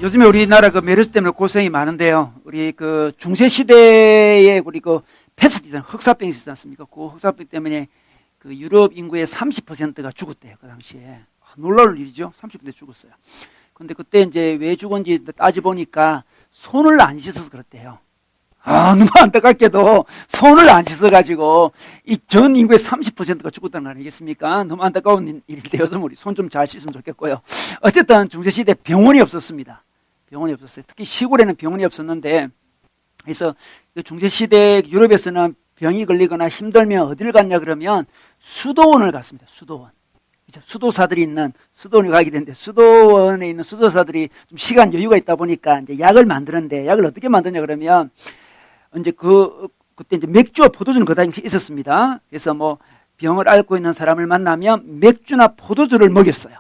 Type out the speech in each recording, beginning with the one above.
요즘에 우리나라 그 메르스 때문에 고생이 많은데요. 우리 그 중세 시대에 우리 그 패스트 있잖아요. 흑사병이 있었지 않습니까? 그 흑사병 때문에 그 유럽 인구의 30%가 죽었대요. 그 당시에. 놀라울 일이죠. 30% 죽었어요. 근데 그때 이제 왜 죽은지 따져보니까 손을 안 씻어서 그렇대요. 너무 안타깝게도 손을 안 씻어가지고 이 전 인구의 30%가 죽었다는 거 아니겠습니까? 너무 안타까운 일인데 요즘 우리 손 좀 잘 씻으면 좋겠고요. 어쨌든 중세시대 병원이 없었습니다. 병원이 없었어요. 특히 시골에는 병원이 없었는데, 그래서 중세시대 유럽에서는 병이 걸리거나 힘들면 어디를 갔냐 그러면 수도원을 갔습니다. 수도원. 수도사들이 있는 수도원에 가게 되는데, 수도원에 있는 수도사들이 좀 시간 여유가 있다 보니까 이제 약을 만드는데, 약을 어떻게 만드냐 그러면 이제 그때 이제 맥주와 포도주는 그 당시 있었습니다. 그래서 뭐 병을 앓고 있는 사람을 만나면 맥주나 포도주를 먹였어요.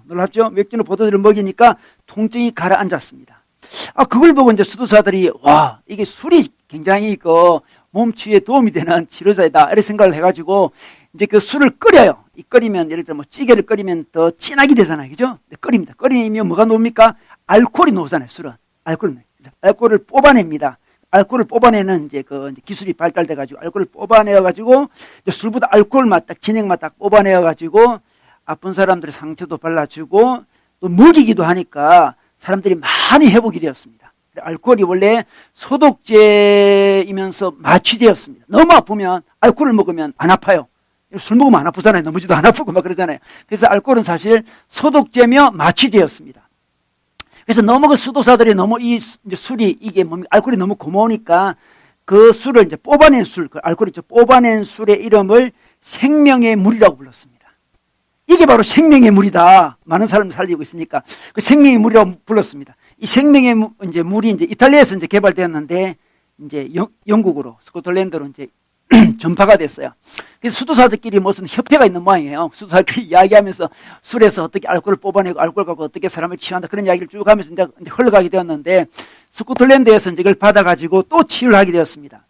놀랍죠? 맥주나 포도주를 먹이니까 통증이 가라앉았습니다. 그걸 보고 이제 수도사들이 이게 술이 굉장히 몸 치유에 도움이 되는 치료제다 이런 생각을 해가지고 이제 그 술을 끓여요. 이 끓이면 예를 들어 뭐 찌개를 끓이면 더 진하게 되잖아요, 그죠? 끓입니다. 끓이면 뭐가 나옵니까? 알코올이 나오잖아요. 술은 알코올을 뽑아냅니다. 알코올을 뽑아내는 이제 기술이 발달돼가지고 알코올을 뽑아내어가지고 술보다 알코올 맛 딱 진액 맛 딱 뽑아내어가지고 아픈 사람들의 상처도 발라주고 또 먹이기도 하니까 사람들이 많이 회복이 되었습니다. 알코올이 원래 소독제이면서 마취제였습니다. 너무 아프면 알코올을 먹으면 안 아파요. 술 먹으면 안 아프잖아요. 넘어지도 안 아프고 막 그러잖아요. 그래서 알코올은 사실 소독제며 마취제였습니다. 그래서 너무 그 수도사들이 너무 이제 술이 이게 알코올이 너무 고마우니까 그 술을 이제 뽑아낸 술, 그 알코올이 뽑아낸 술의 이름을 생명의 물이라고 불렀습니다. 이게 바로 생명의 물이다. 많은 사람을 살리고 있으니까 그 생명의 물이라고 불렀습니다. 이 생명의 이제 물이 이제 이탈리아에서 이제 개발되었는데 이제 영국으로 스코틀랜드로 이제 전파가 됐어요. 그래서 수도사들끼리 무슨 협회가 있는 모양이에요. 수도사들끼리 이야기하면서 술에서 어떻게 알코올을 뽑아내고 알코올 갖고 어떻게 사람을 치유한다 그런 이야기를 쭉 하면서 이제 흘러가게 되었는데 스코틀랜드에서 이제 이걸 받아가지고 또 치유를 하게 되었습니다.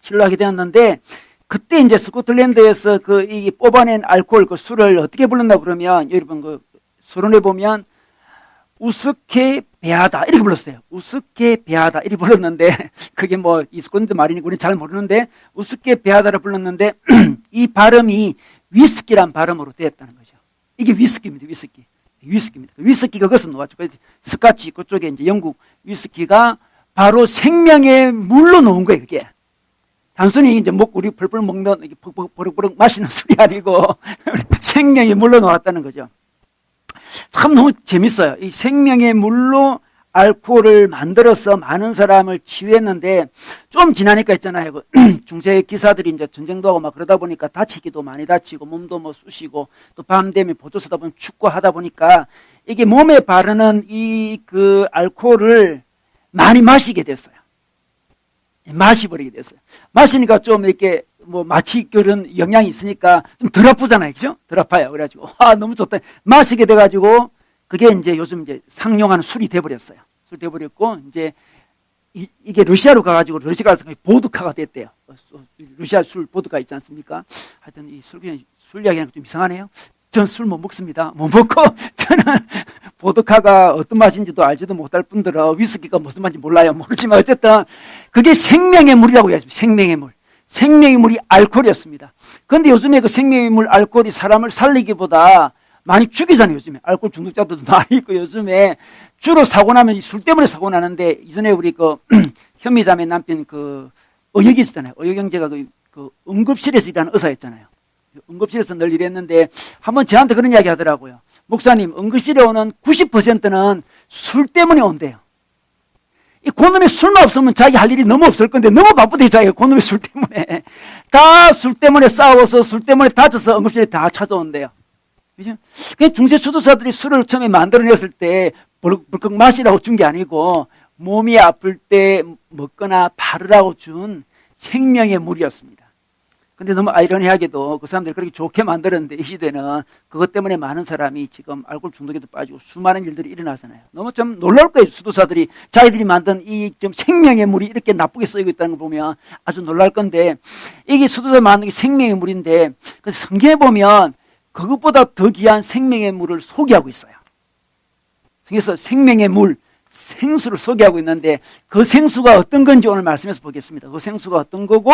치유를 하게 되었는데 그때 이제 스코틀랜드에서 이 뽑아낸 알코올 그 술을 어떻게 불렀나 그러면 여러분 그 서론에 보면 우스케 베아다 이렇게 불렀어요. 우스케 베아다 이렇게 불렀는데 그게 뭐 이 스코틀랜드 말이니까 우리는 잘 모르는데 우스케 베아다를 불렀는데 이 발음이 위스키란 발음으로 되었다는 거죠. 이게 위스키입니다. 위스키입니다. 위스키가 거기서 나왔죠. 스카치 그쪽에 이제 영국 위스키가 바로 생명의 물로 나온 거예요. 그게 단순히 이제 우리 펄펄 먹는 버럭버럭 마시는 술이 아니고 생명의 물로 나왔다는 거죠. 참 너무 재밌어요. 이 생명의 물로 알코올을 만들어서 많은 사람을 치유했는데 좀 지나니까 있잖아요. 중세 기사들이 이제 전쟁도 하고 막 그러다 보니까 다치기도 많이 다치고 몸도 뭐 쑤시고 또 밤 되면 보도 쓰다 보면 춥고 하다 보니까 이게 몸에 바르는 이 알코올을 많이 마시게 됐어요. 마시버리게 됐어요. 마시니까 좀 이렇게 뭐 마취 그런 영향이 있으니까 좀 덜 아프잖아요. 그죠? 덜 아파요. 그래가지고 너무 좋다. 마시게 돼가지고 그게 이제 요즘 이제 상용하는 술이 돼버렸어요. 술 돼버렸고 이제 이게 러시아로 가가지고 러시아 가서 보드카가 됐대요. 러시아 술 보드카 있지 않습니까? 하여튼 이 술 이야기는 좀 이상하네요. 전 술 못 먹습니다. 못 먹고 저는 보드카가 어떤 맛인지도 알지도 못할 뿐더러 위스키가 무슨 맛인지 몰라요. 모르지만 어쨌든 그게 생명의 물이라고 해야죠. 생명의 물. 생명의 물이 알코올이었습니다. 그런데 요즘에 그 생명의 물 알코올이 사람을 살리기보다 많이 죽이잖아요. 요즘에 알코올 중독자들도 많이 있고 요즘에 주로 사고 나면 술 때문에 사고 나는데 이전에 우리 현미자매 남편 의역이 있었잖아요. 의역 형제가 응급실에서 일하는 의사였잖아요. 응급실에서 늘 일했는데 한번 저한테 그런 이야기 하더라고요. 목사님, 응급실에 오는 90%는 술 때문에 온대요. 이 그놈의 술만 없으면 자기 할 일이 너무 없을 건데 너무 바쁘대 자기가 그놈의 술 때문에 다 술 때문에 싸워서 술 때문에 다쳐서 응급실에 다 찾아온대요. 그죠? 그 중세 수도사들이 술을 처음에 만들어냈을 때 벌컥 마시라고 준 게 아니고 몸이 아플 때 먹거나 바르라고 준 생명의 물이었습니다. 근데 너무 아이러니하게도 그 사람들이 그렇게 좋게 만들었는데 이 시대는 그것 때문에 많은 사람이 지금 알코올 중독에도 빠지고 수많은 일들이 일어나잖아요. 너무 좀 놀라울 거예요. 수도사들이 자기들이 만든 이 좀 생명의 물이 이렇게 나쁘게 쓰이고 있다는 걸 보면 아주 놀랄 건데 이게 수도사 만든 게 생명의 물인데 성경에 보면 그것보다 더 귀한 생명의 물을 소개하고 있어요. 성경에서 생명의 물, 생수를 소개하고 있는데 그 생수가 어떤 건지 오늘 말씀에서 보겠습니다. 그 생수가 어떤 거고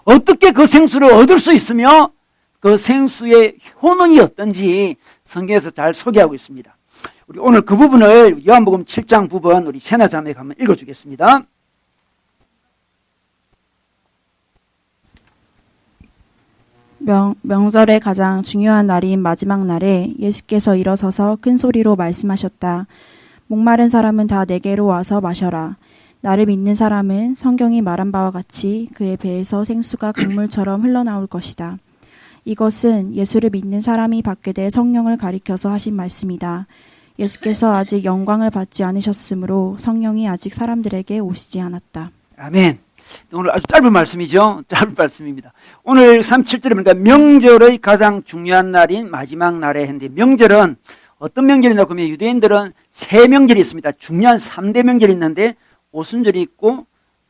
어떻게 그 생수를 얻을 수 있으며 그 생수의 효능이 어떤지 성경에서 잘 소개하고 있습니다. 우리 오늘 그 부분을 요한복음 7장 부분 우리 세나 자매가 한번 읽어주겠습니다. 명절의 가장 중요한 날인 마지막 날에 예수께서 일어서서 큰 소리로 말씀하셨다. 목마른 사람은 다 내게로 와서 마셔라. 나를 믿는 사람은 성경이 말한 바와 같이 그의 배에서 생수가 강물처럼 흘러나올 것이다. 이것은 예수를 믿는 사람이 받게 될 성령을 가리켜서 하신 말씀이다. 예수께서 아직 영광을 받지 않으셨으므로 성령이 아직 사람들에게 오시지 않았다. 아멘. 오늘 아주 짧은 말씀이죠. 짧은 말씀입니다. 오늘 37절에 보니까 명절의 가장 중요한 날인 마지막 날에 했는데 명절은 어떤 명절이냐고 하면 유대인들은 세 명절이 있습니다. 중요한 3대 명절이 있는데 오순절이 있고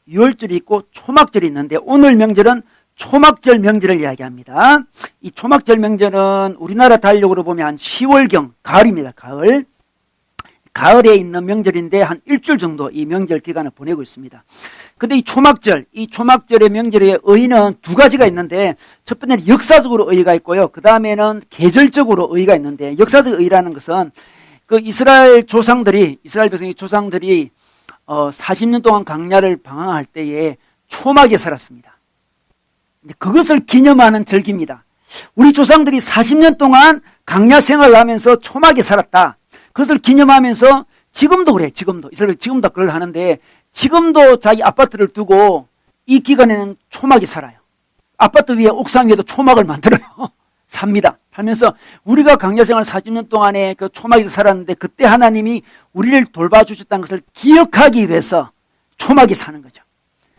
유월절이 있고 초막절이 있는데 오늘 명절은 초막절 명절을 이야기합니다. 이 초막절 명절은 우리나라 달력으로 보면 한 10월경 가을입니다. 가을에 있는 명절인데 한 일주일 정도 이 명절 기간을 보내고 있습니다. 근데 이 초막절의 명절의 의의는 두 가지가 있는데 첫 번째는 역사적으로 의의가 있고요. 그 다음에는 계절적으로 의의가 있는데 역사적 의의라는 것은 그 이스라엘 백성의 조상들이 40년 동안 광야를 방황할 때에 초막에 살았습니다. 그것을 기념하는 절기입니다. 우리 조상들이 40년 동안 광야 생활을 하면서 초막에 살았다. 그것을 기념하면서 지금도 그래. 이스라엘 지금도 그걸 하는데 지금도 자기 아파트를 두고 이 기간에는 초막이 살아요. 아파트 위에 옥상 위에도 초막을 만들어요. 삽니다. 살면서 우리가 광야 생활 40년 동안에 그 초막에서 살았는데 그때 하나님이 우리를 돌봐주셨다는 것을 기억하기 위해서 초막이 사는 거죠.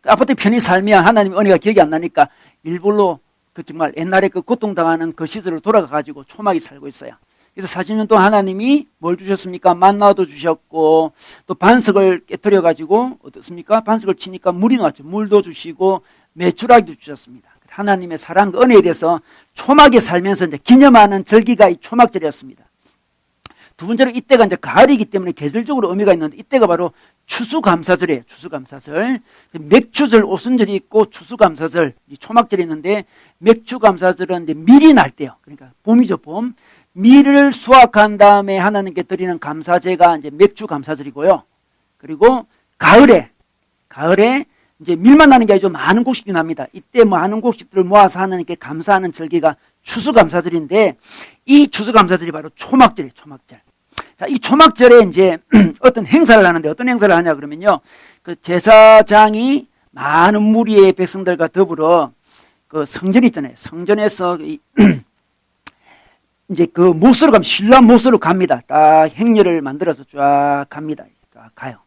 그 아파트 편히 살면 하나님의 은혜가 기억이 안 나니까 일부러 그 정말 옛날에 그 고통당하는 그 시절로 돌아가가지고 초막이 살고 있어요. 그래서 40년 동안 하나님이 뭘 주셨습니까? 만나도 주셨고 또 반석을 깨뜨려가지고 어떻습니까? 반석을 치니까 물이 나왔죠. 물도 주시고 메추라기도 주셨습니다. 하나님의 사랑과 은혜에 대해서 초막에 살면서 이제 기념하는 절기가 이 초막절이었습니다. 두 번째로 이때가 이제 가을이기 때문에 계절적으로 의미가 있는데 이때가 바로 추수감사절이에요. 추수감사절. 맥추절, 오순절이 있고 추수감사절, 이 초막절이 있는데 맥추감사절은 이제 밀이 날 때요. 그러니까 봄이죠, 봄. 밀을 수확한 다음에 하나님께 드리는 감사제가 이제 맥추감사절이고요. 그리고 가을에 이제 밀만 나는 게 아니죠. 많은 곡식이 납니다. 이때 많은 곡식들을 모아서 하나님께 감사하는 절기가 추수감사절인데 이 추수감사절이 바로 초막절이에요. 초막절. 자, 이 초막절에 이제 어떤 행사를 하는데 어떤 행사를 하냐 그러면요. 그 제사장이 많은 무리의 백성들과 더불어 그 성전 있잖아요. 성전에서 이제 그 못으로 가면 신라 못으로 갑니다. 딱 행렬을 만들어서 쫙 갑니다. 쫙 가요.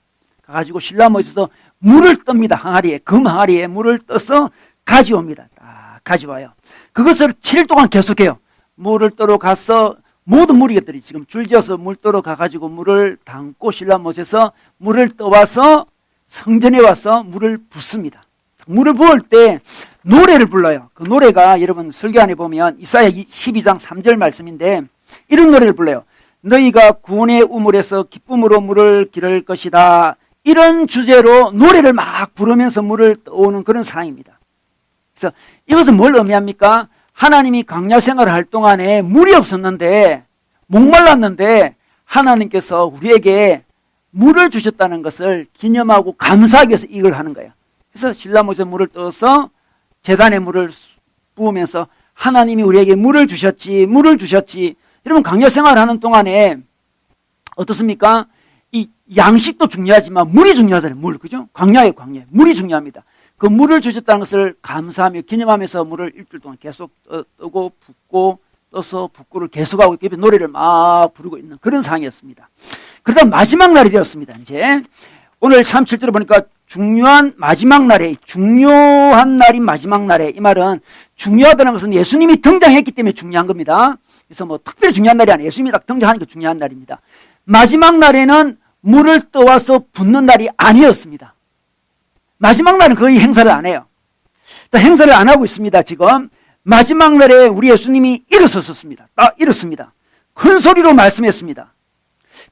가가지고 신라 못에서 물을 떱니다. 항아리에, 금 항아리에 물을 떠서 가져옵니다. 딱 가져와요. 그것을 7일 동안 계속해요. 물을 떠러 가서 모든 무리들이 지금 줄지어서 물 떠러 가가지고 물을 담고 신라 못에서 물을 떠와서 성전에 와서 물을 붓습니다. 물을 부을 때 노래를 불러요. 그 노래가 여러분 설교 안에 보면 이사야 12장 3절 말씀인데 이런 노래를 불러요. 너희가 구원의 우물에서 기쁨으로 물을 기를 것이다. 이런 주제로 노래를 막 부르면서 물을 떠오는 그런 상황입니다. 그래서 이것은 뭘 의미합니까? 하나님이 광야 생활을 할 동안에 물이 없었는데 목말랐는데 하나님께서 우리에게 물을 주셨다는 것을 기념하고 감사하기 위해서 이걸 하는 거예요. 그래서 신라못에 물을 떠서 제단에 물을 부으면서 하나님이 우리에게 물을 주셨지. 여러분 광야 생활을 하는 동안에 어떻습니까? 이 양식도 중요하지만 물이 중요하잖아요. 물, 그죠? 광야에 물이 중요합니다. 그 물을 주셨다는 것을 감사하며 기념하면서 물을 일주일 동안 계속 뜨고 붓고 떠서 붓고를 계속하고 이렇게 노래를 막 부르고 있는 그런 상황이었습니다. 그러다 마지막 날이 되었습니다. 이제 오늘 37절에 보니까 중요한 마지막 날에 중요한 날인 마지막 날에 이 말은 중요하다는 것은 예수님이 등장했기 때문에 중요한 겁니다. 그래서 뭐 특별히 중요한 날이 아니에요. 예수님이 딱 등장하니까 중요한 날입니다. 마지막 날에는 물을 떠와서 붓는 날이 아니었습니다. 마지막 날은 거의 행사를 안 해요. 자, 행사를 안 하고 있습니다. 지금 마지막 날에 우리 예수님이 일어섰습니다. 딱 일었습니다. 큰 소리로 말씀했습니다.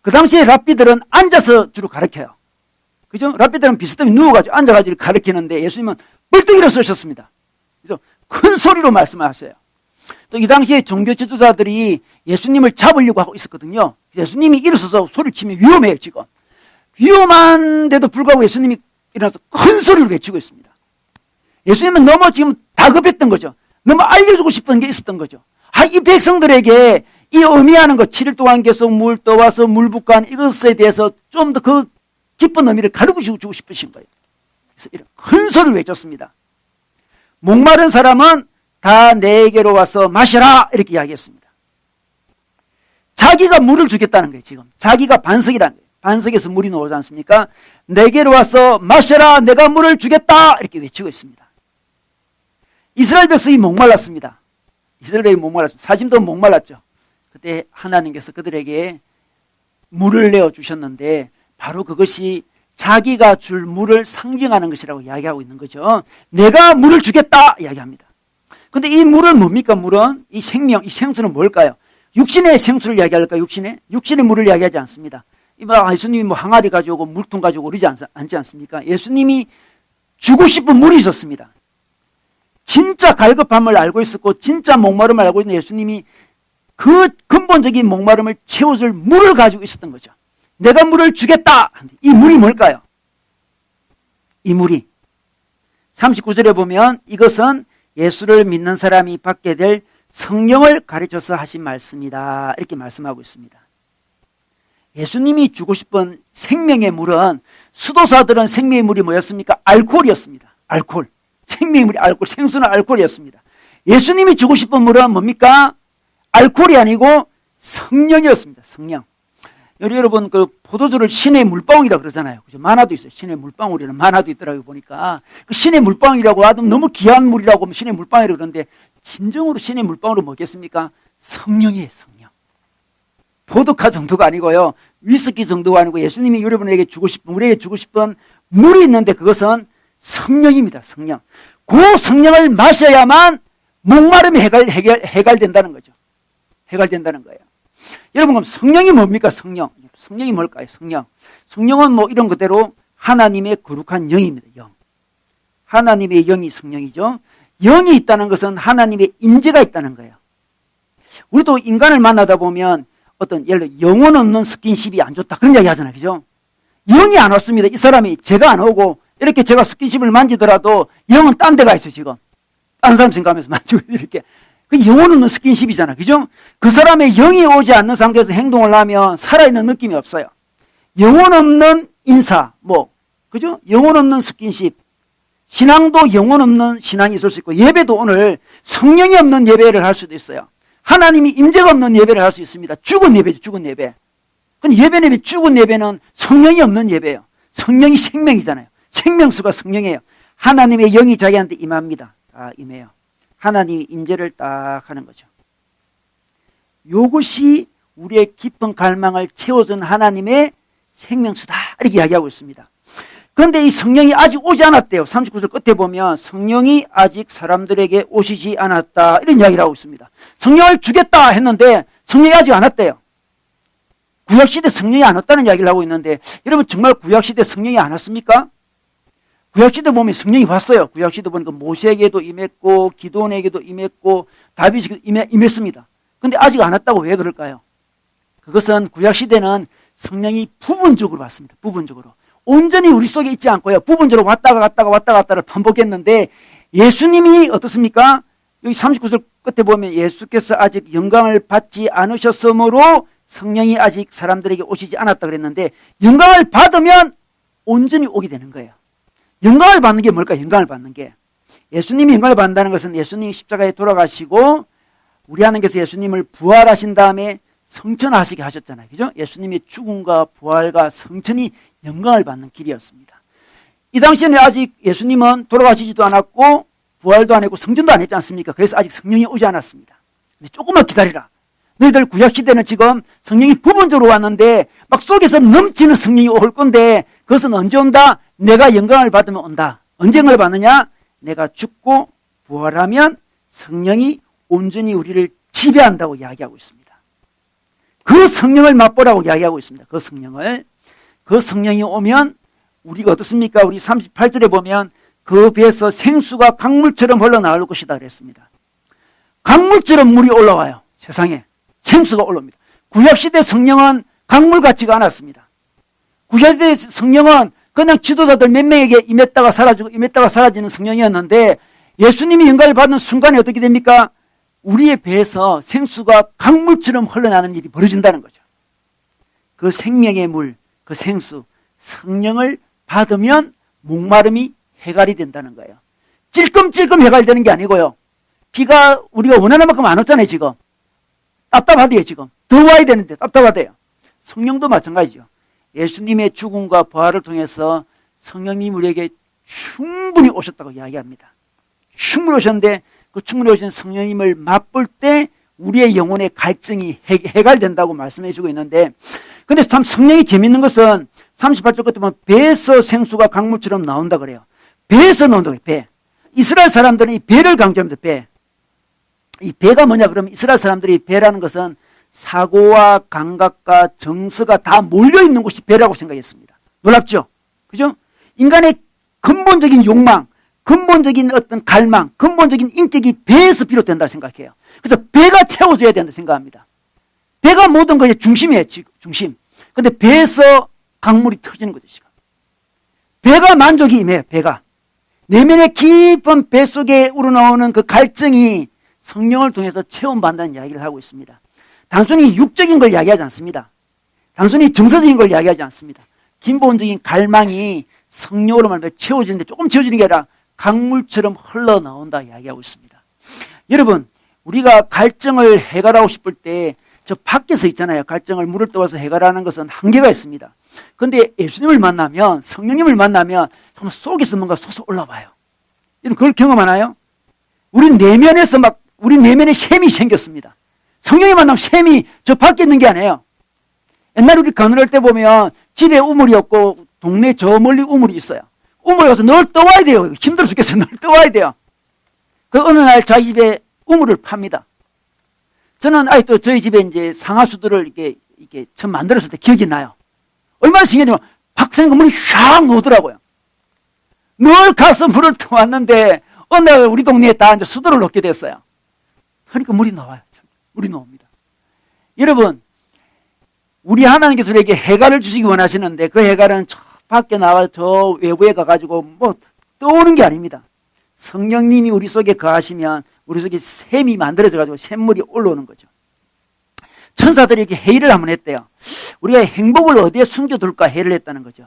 그 당시에 랍비들은 앉아서 주로 가르쳐요. 그죠? 랍비들은 비스듬히 누워가지고 앉아가지고 가르치는데 예수님은 벌떡 일어서셨습니다. 그래서 큰 소리로 말씀하셨어요. 또 이 당시에 종교 지도자들이 예수님을 잡으려고 하고 있었거든요. 예수님이 일어서서 소리를 치면 위험해요, 지금. 위험한데도 불구하고 예수님이 일어나서 큰 소리를 외치고 있습니다. 예수님은 너무 지금 다급했던 거죠. 너무 알려주고 싶은 게 있었던 거죠. 이 백성들에게 이 의미하는 것, 7일 동안 계속 물 떠와서 물붓간 이것에 대해서 좀 더 그 깊은 의미를 가르쳐주고 싶으신 거예요. 그래서 이런 큰 소리를 외쳤습니다. 목마른 사람은 다 내게로 와서 마셔라 이렇게 이야기했습니다. 자기가 물을 주겠다는 거예요. 지금 자기가 반석이라는 거예요. 반석에서 물이 나오지 않습니까? 내게로 와서 마셔라, 내가 물을 주겠다 이렇게 외치고 있습니다. 이스라엘 백성이 목말랐습니다. 이스라엘이 목말랐습니다. 사심도 목말랐죠. 그때 하나님께서 그들에게 물을 내어주셨는데 바로 그것이 자기가 줄 물을 상징하는 것이라고 이야기하고 있는 거죠. 내가 물을 주겠다 이야기합니다. 그런데 이 물은 뭡니까? 물은 이 생명, 이 생수는 뭘까요? 육신의 생수를 이야기할까요? 육신의 물을 이야기하지 않습니다. 예수님이 항아리 가져오고 물통 가져오고 그러지 않지 않습니까? 예수님이 주고 싶은 물이 있었습니다. 진짜 갈급함을 알고 있었고 진짜 목마름을 알고 있는 예수님이 그 근본적인 목마름을 채워줄 물을 가지고 있었던 거죠. 내가 물을 주겠다. 이 물이 뭘까요? 이 물이 39절에 보면 이것은 예수를 믿는 사람이 받게 될 성령을 가르쳐서 하신 말씀이다 이렇게 말씀하고 있습니다. 예수님이 주고 싶은 생명의 물은 수도사들은 생명의 물이 뭐였습니까? 알코올이었습니다. 알코올. 생명의 물이 알코올, 생수는 알코올이었습니다. 예수님이 주고 싶은 물은 뭡니까? 알코올이 아니고 성령이었습니다. 성령. 여러분 그 포도주를 신의 물방울이라고 그러잖아요. 그죠? 만화도 있어요. 신의 물방울이라는 만화도 있더라고요. 보니까 그 신의 물방울이라고 하면 너무 귀한 물이라고 하면 신의 물방울이라고 그러는데 진정으로 신의 물방울은 뭐겠습니까? 성령이에요. 성령. 보드카 정도가 아니고요. 위스키 정도가 아니고 예수님이 여러분에게 주고 싶은, 우리에게 주고 싶은 물이 있는데 그것은 성령입니다. 성령. 그 성령을 마셔야만 목마름이 해결된다는 거죠. 해결된다는 거예요. 여러분 그럼 성령이 뭡니까? 성령. 성령이 뭘까요? 성령. 성령은 뭐 이런 그대로 하나님의 거룩한 영입니다. 영. 하나님의 영이 성령이죠. 영이 있다는 것은 하나님의 임재가 있다는 거예요. 우리도 인간을 만나다 보면 어떤 예를 들어 영혼 없는 스킨십이 안 좋다 그런 이야기 하잖아요. 그죠? 영이 안 왔습니다. 이 사람이 제가 안 오고 이렇게 제가 스킨십을 만지더라도 영은 딴 데가 있어요. 지금 딴 사람 생각하면서 만지고 이렇게 그 영혼 없는 스킨십이잖아요. 그죠? 그 사람의 영이 오지 않는 상태에서 행동을 하면 살아있는 느낌이 없어요. 영혼 없는 인사 그죠? 영혼 없는 스킨십. 신앙도 영혼 없는 신앙이 있을 수 있고 예배도 오늘 성령이 없는 예배를 할 수도 있어요. 하나님이 임재가 없는 예배를 할 수 있습니다. 죽은 예배죠. 죽은 예배. 근데 예배는 죽은 예배는 성령이 없는 예배예요. 성령이 생명이잖아요. 생명수가 성령이에요. 하나님의 영이 자기한테 임합니다. 임해요. 하나님이 임재를 딱 하는 거죠. 이것이 우리의 깊은 갈망을 채워준 하나님의 생명수다 이렇게 이야기하고 있습니다. 그런데 이 성령이 아직 오지 않았대요. 39절 끝에 보면 성령이 아직 사람들에게 오시지 않았다 이런 이야기를 하고 있습니다. 성령을 주겠다 했는데 성령이 아직 안 왔대요. 구약시대 성령이 안 왔다는 이야기를 하고 있는데 여러분 정말 구약시대 성령이 안 왔습니까? 구약시대 보면 성령이 왔어요. 구약시대 보니까 모세에게도 임했고 기도원에게도 임했고 다윗에게도 임했습니다. 그런데 아직 안 왔다고 왜 그럴까요? 그것은 구약시대는 성령이 부분적으로 왔습니다. 부분적으로. 온전히 우리 속에 있지 않고요. 부분적으로 왔다가 갔다를 반복했는데 예수님이 어떻습니까? 여기 39절 끝에 보면 예수께서 아직 영광을 받지 않으셨으므로 성령이 아직 사람들에게 오시지 않았다 그랬는데 영광을 받으면 온전히 오게 되는 거예요. 영광을 받는 게 뭘까요? 영광을 받는 게. 예수님이 영광을 받는다는 것은 예수님이 십자가에 돌아가시고 우리 하나님께서 예수님을 부활하신 다음에 성천하시게 하셨잖아요. 그죠? 예수님의 죽음과 부활과 성천이 영광을 받는 길이었습니다. 이 당시에는 아직 예수님은 돌아가시지도 않았고 부활도 안 했고 성전도 안 했지 않습니까? 그래서 아직 성령이 오지 않았습니다. 근데 조금만 기다리라. 너희들 구약시대는 지금 성령이 부분적으로 왔는데 막 속에서 넘치는 성령이 올 건데 그것은 언제 온다? 내가 영광을 받으면 온다. 언제 영광을 받느냐? 내가 죽고 부활하면 성령이 온전히 우리를 지배한다고 이야기하고 있습니다. 그 성령을 맛보라고 이야기하고 있습니다. 그 성령이 오면 우리가 어떻습니까? 우리 38절에 보면 그 배에서 생수가 강물처럼 흘러나올 것이다 그랬습니다. 강물처럼 물이 올라와요. 세상에 생수가 올라옵니다. 구약시대 성령은 강물 같지가 않았습니다. 구약시대 성령은 그냥 지도자들 몇 명에게 임했다가 사라지고 임했다가 사라지는 성령이었는데 예수님이 영광을 받는 순간에 어떻게 됩니까? 우리의 배에서 생수가 강물처럼 흘러나는 일이 벌어진다는 거죠. 그 생명의 물, 그 생수, 성령을 받으면 목마름이 해갈이 된다는 거예요. 찔끔찔끔 해갈되는 게 아니고요. 비가 우리가 원하는 만큼 안 왔잖아요, 지금. 답답하대요, 지금. 더 와야 되는데 답답하대요. 성령도 마찬가지죠. 예수님의 죽음과 부활을 통해서 성령님 우리에게 충분히 오셨다고 이야기합니다. 충분히 오셨는데 그 충분히 오신 성령님을 맛볼 때 우리의 영혼의 갈증이 해갈된다고 말씀해 주고 있는데, 근데 참 성령이 재밌는 것은 38절 끝에 보면 배에서 생수가 강물처럼 나온다 그래요. 배에서 나온다고 해요. 배. 이스라엘 사람들은 이 배를 강조합니다. 배. 이 배가 뭐냐 그러면 이스라엘 사람들이 배라는 것은 사고와 감각과 정서가 다 몰려있는 곳이 배라고 생각했습니다. 놀랍죠? 그죠? 인간의 근본적인 욕망, 근본적인 어떤 갈망, 근본적인 인격이 배에서 비롯된다 생각해요. 그래서 배가 채워져야 된다 생각합니다. 배가 모든 것의 중심이에요. 중심. 근데 배에서 강물이 터지는 거죠. 지금. 배가 만족이 임해요. 배가. 내면의 깊은 배 속에 우러나오는 그 갈증이 성령을 통해서 체험받는다는 이야기를 하고 있습니다. 단순히 육적인 걸 이야기하지 않습니다. 단순히 정서적인 걸 이야기하지 않습니다. 근본적인 갈망이 성령으로 말하면 채워지는데 조금 채워지는 게 아니라 강물처럼 흘러나온다 이야기하고 있습니다. 여러분, 우리가 갈증을 해결하고 싶을 때 저 밖에서 있잖아요. 갈증을 물을 떠와서 해결하는 것은 한계가 있습니다. 그런데 예수님을 만나면, 성령님을 만나면 정말 속에서 뭔가 솟아올라와요. 여러분 그걸 경험하나요? 우리 내면에 샘이 생겼습니다. 성령이 만나면 샘이 저 밖에 있는 게 아니에요. 옛날에 우리 가늘할 때 보면 집에 우물이 없고 동네 저 멀리 우물이 있어요. 우물 가서 늘 떠와야 돼요. 힘들어 죽겠어요. 늘 떠와야 돼요. 그 어느 날 자기 집에 우물을 팝니다. 저는 아직도 저희 집에 이제 상하수도를 이렇게 처음 만들었을 때 기억이 나요. 얼마나 신기하냐면 박사님 물이 샥 나오더라고요. 늘 가서 물을 떠왔는데 어느 날 우리 동네에 다 이제 수도를 놓게 됐어요. 그러니까 물이 나와요. 물이 나옵니다. 여러분, 우리 하나님께서 우리에게 해갈을 주시기 원하시는데 그 해갈은 저 밖에 나와 저 외부에 가가지고 뭐 떠오는 게 아닙니다. 성령님이 우리 속에 거하시면 우리 속에 샘이 만들어져가지고 샘물이 올라오는 거죠. 천사들이 이렇게 회의를 한번 했대요. 우리가 행복을 어디에 숨겨둘까 회의를 했다는 거죠.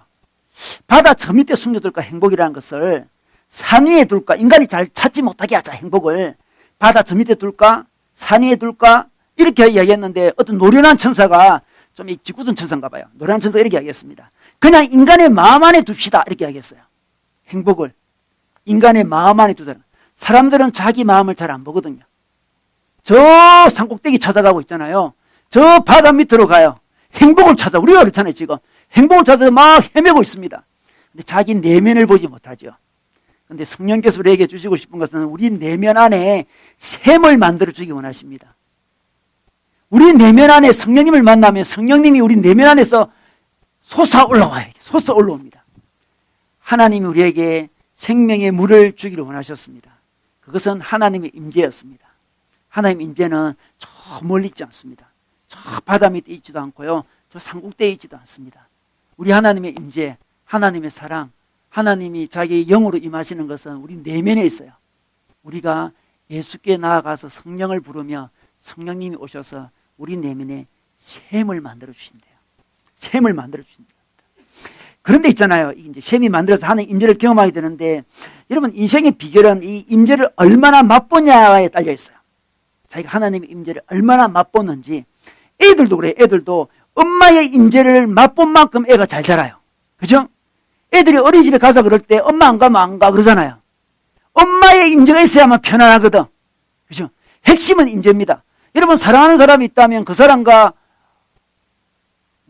바다 저 밑에 숨겨둘까 행복이라는 것을 산 위에 둘까, 인간이 잘 찾지 못하게 하자 행복을 바다 저 밑에 둘까, 산 위에 둘까 이렇게 이야기했는데 어떤 노련한 천사가 좀 짓궂은 천사인가 봐요. 노련한 천사가 이렇게 이야기했습니다. 그냥 인간의 마음 안에 둡시다 이렇게 이야기했어요. 행복을 인간의 마음 안에 두자. 사람들은 자기 마음을 잘 안 보거든요. 저 산꼭대기 찾아가고 있잖아요. 저 바다 밑으로 가요. 행복을 찾아. 우리가 그렇잖아요 지금. 행복을 찾아서 막 헤매고 있습니다. 근데 자기 내면을 보지 못하죠. 그런데 성령께서 우리에게 주시고 싶은 것은 우리 내면 안에 샘을 만들어주기 원하십니다. 우리 내면 안에 성령님을 만나면 성령님이 우리 내면 안에서 솟아 올라와요. 솟아 올라옵니다. 하나님이 우리에게 생명의 물을 주기를 원하셨습니다. 그것은 하나님의 임재였습니다. 하나님의 임재는 저 멀리 있지 않습니다. 저 바다 밑에 있지도 않고요. 저 산꼭대기에 있지도 않습니다. 우리 하나님의 임재, 하나님의 사랑, 하나님이 자기 영으로 임하시는 것은 우리 내면에 있어요. 우리가 예수께 나아가서 성령을 부르며 성령님이 오셔서 우리 내면에 샘을 만들어 주신대요. 샘을 만들어 주신대요. 그런데 있잖아요. 이제 샘이 만들어서 하나님 임재를 경험하게 되는데 여러분 인생의 비결은 이 임재를 얼마나 맛보냐에 딸려 있어요. 자기가 하나님의 임재를 얼마나 맛보는지. 애들도 그래요. 애들도 엄마의 임재를 맛본 만큼 애가 잘 자라요. 그죠? 애들이 어린이집에 가서 그럴 때 엄마 안 가면 안 가 그러잖아요. 엄마의 임재가 있어야만 편안하거든. 그죠? 핵심은 임재입니다. 여러분 사랑하는 사람이 있다면 그 사람과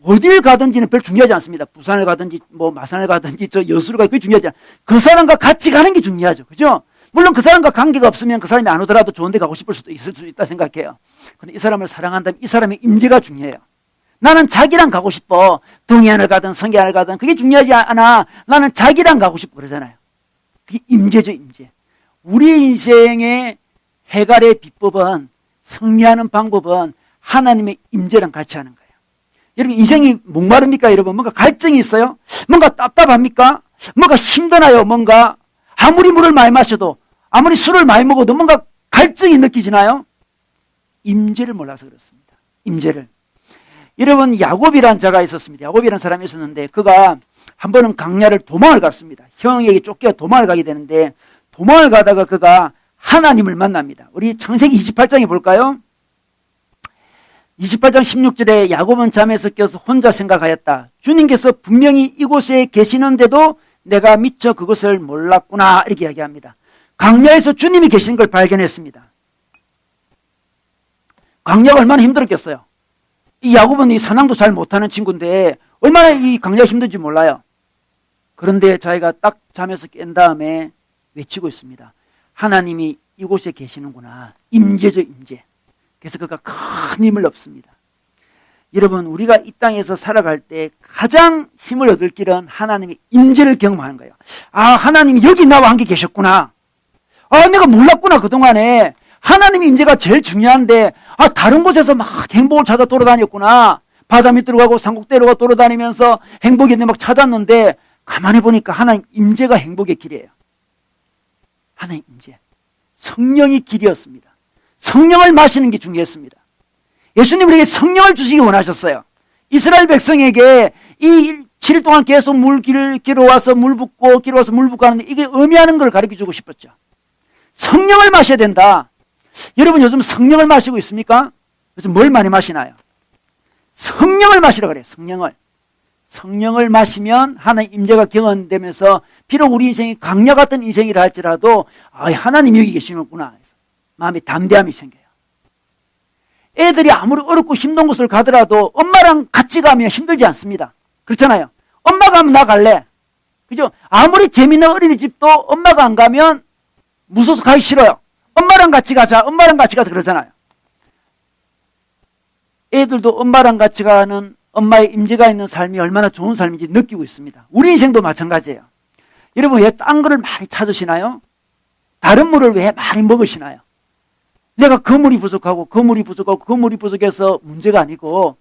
어딜 가든지는 별 중요하지 않습니다. 부산을 가든지 뭐 마산을 가든지 저 여수를 가든지 그게 중요하지 않아요. 그 사람과 같이 가는 게 중요하죠. 그죠? 물론 그 사람과 관계가 없으면 그 사람이 안 오더라도 좋은 데 가고 싶을 수도 있을 수 있다 생각해요. 근데 이 사람을 사랑한다면 이 사람의 임재가 중요해요. 나는 자기랑 가고 싶어. 동해안을 가든 성해안을 가든 그게 중요하지 않아. 나는 자기랑 가고 싶어 그러잖아요. 그게 임재죠, 임재. 우리 인생의 해갈의 비법은, 승리하는 방법은 하나님의 임재랑 같이 하는 거예요. 여러분, 인생이 목마릅니까? 여러분, 뭔가 갈증이 있어요? 뭔가 답답합니까? 뭔가 힘드나요? 뭔가 아무리 물을 많이 마셔도, 아무리 술을 많이 먹어도 뭔가 갈증이 느끼지나요? 임재를 몰라서 그렇습니다. 임재를. 여러분, 야곱이라는 자가 있었습니다. 야곱이라는 사람이 있었는데 그가 한 번은 강야를 도망을 갔습니다. 형에게 쫓겨 도망을 가게 되는데 도망을 가다가 그가 하나님을 만납니다. 우리 창세기 28장에 볼까요? 28장 16절에 야곱은 잠에서 깨어서 혼자 생각하였다. 주님께서 분명히 이곳에 계시는데도 내가 미처 그것을 몰랐구나, 이렇게 이야기합니다. 강야에서 주님이 계시는 걸 발견했습니다. 강야가 얼마나 힘들었겠어요. 이 야곱은 이 사냥도 잘 못하는 친구인데 얼마나 이 강야가 힘든지 몰라요. 그런데 자기가 딱 잠에서 깬 다음에 외치고 있습니다. 하나님이 이곳에 계시는구나. 임재죠, 임재. 그래서 그가 큰 힘을 얻습니다. 여러분, 우리가 이 땅에서 살아갈 때 가장 힘을 얻을 길은 하나님의 임재를 경험하는 거예요. 아, 하나님이 여기 나와 함께 계셨구나. 아, 내가 몰랐구나, 그동안에. 하나님의 임재가 제일 중요한데, 아, 다른 곳에서 막 행복을 찾아 돌아다녔구나. 바다 밑으로 가고 산꼭대로 돌아다니면서 행복이 있는데 막 찾았는데, 가만히 보니까 하나님 임재가 행복의 길이에요. 하나님 임재. 성령이 길이었습니다. 성령을 마시는 게 중요했습니다. 예수님 우리에게 성령을 주시기 원하셨어요. 이스라엘 백성에게 이 7일 동안 계속 길어 와서 물 붓고 하는데 이게 의미하는 걸 가르쳐 주고 싶었죠. 성령을 마셔야 된다. 여러분 요즘 성령을 마시고 있습니까? 요즘 뭘 많이 마시나요? 성령을 마시라 그래요. 성령을 마시면 하나님 임재가 경험되면서 비록 우리 인생이 강야 같은 인생이라 할지라도 아, 하나님 여기 계시는구나 해서 마음에 담대함이 생겨요. 애들이 아무리 어렵고 힘든 곳을 가더라도 엄마랑 같이 가면 힘들지 않습니다. 그렇잖아요. 엄마가 가면 나 갈래. 그죠? 아무리 재미있는 어린이집도 엄마가 안 가면 무서워서 가기 싫어요. 엄마랑 같이 가자 그러잖아요. 애들도 엄마랑 같이 가는 엄마의 임재가 있는 삶이 얼마나 좋은 삶인지 느끼고 있습니다. 우리 인생도 마찬가지예요. 여러분 왜 딴 거를 많이 찾으시나요? 다른 물을 왜 많이 먹으시나요? 내가 거물이 부족해서 문제가 아니고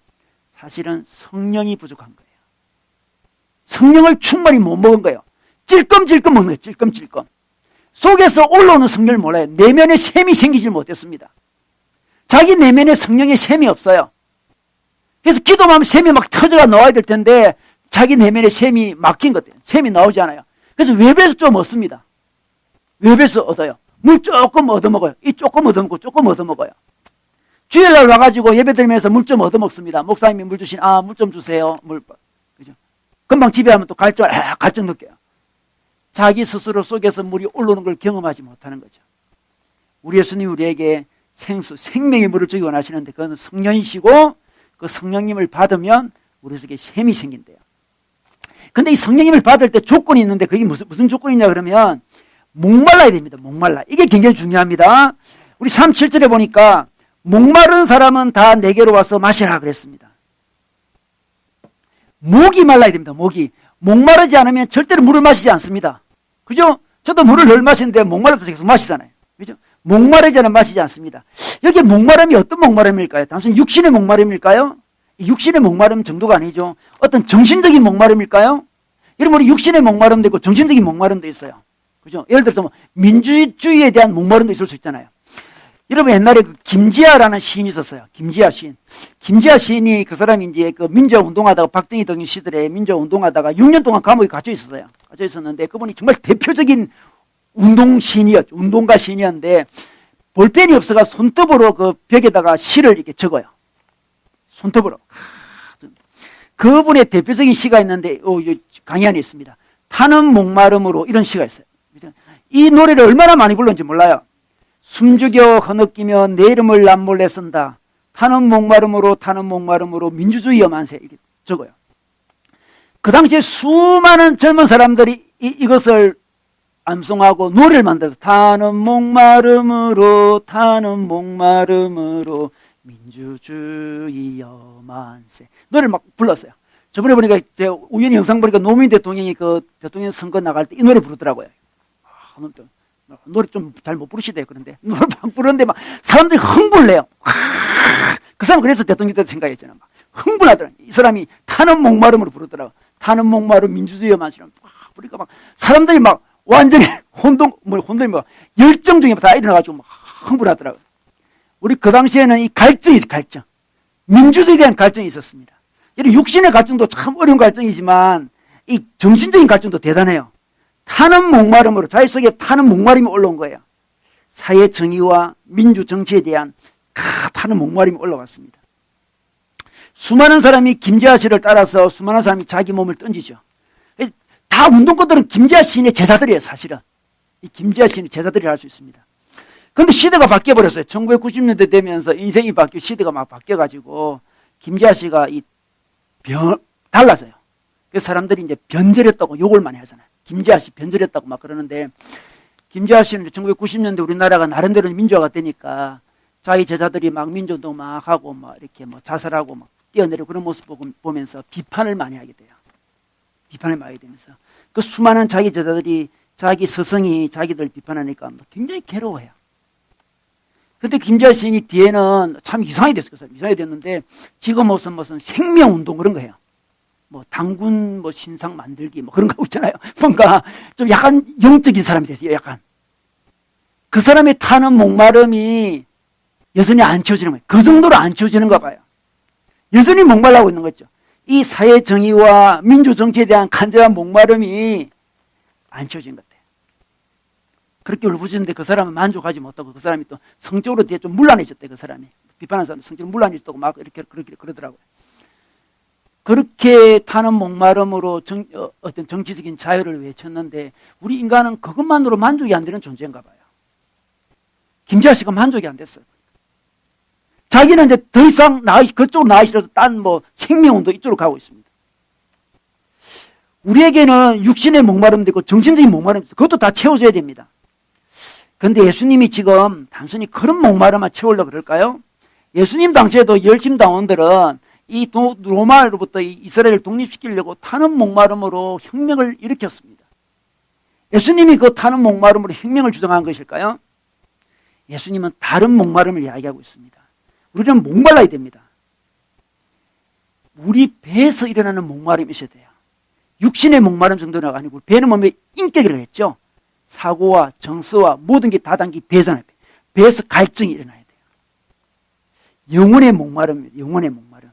사실은 성령이 부족한 거예요. 성령을 충분히 못 먹은 거예요. 찔끔찔끔 먹는 거예요. 찔끔찔끔. 속에서 올라오는 성령을 몰라요. 내면에 샘이 생기지 못했습니다. 자기 내면에 성령의 샘이 없어요. 그래서 기도하면 샘이 막 터져가 나와야 될 텐데 자기 내면에 샘이 막힌 것 같아요. 샘이 나오지 않아요. 그래서 외부에서 좀 얻습니다. 외부에서 얻어요. 물 조금 얻어먹어요. 이 조금 얻어먹고 조금 얻어먹어요. 주일날 와가지고 예배드리면서 물 좀 얻어먹습니다. 목사님이 물 주신 물 좀 주세요. 그죠? 금방 집에 가면 또 갈증 느껴요. 자기 스스로 속에서 물이 올라오는 걸 경험하지 못하는 거죠. 우리 예수님 우리에게 생명의 물을 주기 원하시는데 그건 성령이시고 그 성령님을 받으면 우리 속에 샘이 생긴대요. 근데 이 성령님을 받을 때 조건이 있는데 그게 무슨 조건이냐 그러면 목말라야 됩니다. 목말라. 이게 굉장히 중요합니다. 우리 37절에 보니까 목마른 사람은 다 내게로 와서 마시라 그랬습니다. 목이 말라야 됩니다. 목마르지 않으면 절대로 물을 마시지 않습니다. 그죠? 저도 물을 늘 마시는데 목마르서 계속 마시잖아요. 그죠? 목마르지 않으면 마시지 않습니다. 여기 목마름이 어떤 목마름일까요? 단순히 육신의 목마름일까요? 육신의 목마름 정도가 아니죠. 어떤 정신적인 목마름일까요? 여러분 우리 육신의 목마름도 있고 정신적인 목마름도 있어요. 그죠? 예를 들어서 뭐 민주주의에 대한 목마름도 있을 수 있잖아요. 여러분 옛날에 그 김지아라는 시인이 있었어요. 김지아 시인이 그 사람이 이제 그 민주화 운동하다가 박정희 등의 시절에 민주화 운동하다가 6년 동안 감옥에 갇혀 있었는데 그분이 정말 대표적인 운동가 시인이었는데 볼펜이 없어가 손톱으로 그 벽에다가 시를 이렇게 적어요. 손톱으로. 그분의 대표적인 시가 있는데 강의 안에 있습니다. 타는 목마름으로 이런 시가 있어요. 이 노래를 얼마나 많이 불렀는지 몰라요. 숨죽여 허느끼며 내 이름을 남몰래 쓴다. 타는 목마름으로 민주주의여 만세. 이렇게 적어요. 그 당시에 수많은 젊은 사람들이 이것을 암송하고 노래를 만들어서 타는 목마름으로 민주주의여 만세. 노래를 막 불렀어요. 저번에 보니까 제가 우연히 영상 보니까 노무현 대통령이 그 대통령 선거 나갈 때 이 노래 부르더라고요. 노래 좀 잘 못 부르시대요. 그런데 노래 막 부르는데 막 사람들이 흥분을 내요. 그 사람 그래서 대통령 때 생각했잖아. 막 흥분하더라. 이 사람이 타는 목마름으로 부르더라고. 타는 목마름 민주주의여 만세라고 그러니까 막 사람들이 막 완전히 혼돈이 뭐 열정 중에 다 일어나가지고 막 흥분하더라고요. 우리 그 당시에는 이 갈증이 갈증. 민주주의에 대한 갈증이 있었습니다. 이런 육신의 갈증도 참 어려운 갈증이지만 이 정신적인 갈증도 대단해요. 타는 목마름으로 자기 속에 타는 목마름이 올라온 거예요. 사회 정의와 민주 정치에 대한 타는 목마름이 올라왔습니다. 수많은 사람이 김재하 씨를 따라서 수많은 사람이 자기 몸을 던지죠. 다 운동권들은 김재하 시인의 제자들이에요, 사실은. 이 김재하 시인의 제자들이라 할 수 있습니다. 그런데 시대가 바뀌어버렸어요. 1990년대 되면서 인생이 바뀌고 시대가 막 바뀌어가지고 김재하 씨가 달라져요. 그래서 사람들이 이제 변절했다고 욕을 많이 하잖아요. 김재하 씨 변절했다고 막 그러는데 김재하 씨는 1990년대 우리나라가 나름대로 민주화가 되니까 자기 제자들이 막 민주운동 막 하고 막 이렇게 뭐 자살하고 막 뛰어내리고 그런 모습 보면서 비판을 많이 하게 돼요. 비판을 많이 하게 되면서 그 수많은 자기 제자들이 자기 스승이 자기들 비판하니까 굉장히 괴로워해요. 그때 김재하 시인이 뒤에는 참 이상하게 됐어요. 그 사람. 이상하게 됐는데 지금 무슨 생명운동 그런 거 해요. 뭐 당군 뭐 신상 만들기 뭐 그런 거 있잖아요. 뭔가 좀 약간 영적인 사람이 됐어요. 약간 그 사람이 타는 목마름이 여전히 안 채워지는 거예요. 그 정도로 안 채워지는가 봐요. 여전히 목말라고 있는 거죠. 이 사회 정의와 민주 정치에 대한 간절한 목마름이 안 채워진 것 같아요. 그렇게 울부짖는데 그 사람은 만족하지 못하고 그 사람이 또 성적으로 뒤에 좀 문란해졌대. 그 사람이 비판하는 사람 성적으로 문란해졌다고 막 이렇게 그러더라고요. 그렇게 타는 목마름으로 어떤 정치적인 자유를 외쳤는데 우리 인간은 그것만으로 만족이 안 되는 존재인가 봐요. 김재하 씨가 만족이 안 됐어요. 자기는 이제 더 이상 그쪽으로 나가기 싫어서 딴 뭐 생명운동 이쪽으로 가고 있습니다. 우리에게는 육신의 목마름도 있고 정신적인 목마름도 있고 그것도 다 채워줘야 됩니다. 그런데 예수님이 지금 단순히 그런 목마름만 채우려고 그럴까요? 예수님 당시에도 열심당원들은 이 로마로부터 이스라엘을 독립시키려고 타는 목마름으로 혁명을 일으켰습니다. 예수님이 그 타는 목마름으로 혁명을 주장한 것일까요? 예수님은 다른 목마름을 이야기하고 있습니다. 우리는 목말라야 됩니다. 우리 배에서 일어나는 목마름이 있어야 돼요. 육신의 목마름 정도는 아니고 배는 몸의 인격이라고 했죠. 사고와 정서와 모든 게 다 담긴 배잖아요. 배에서 갈증이 일어나야 돼요. 영혼의 목마름입니다. 영혼의 목마름.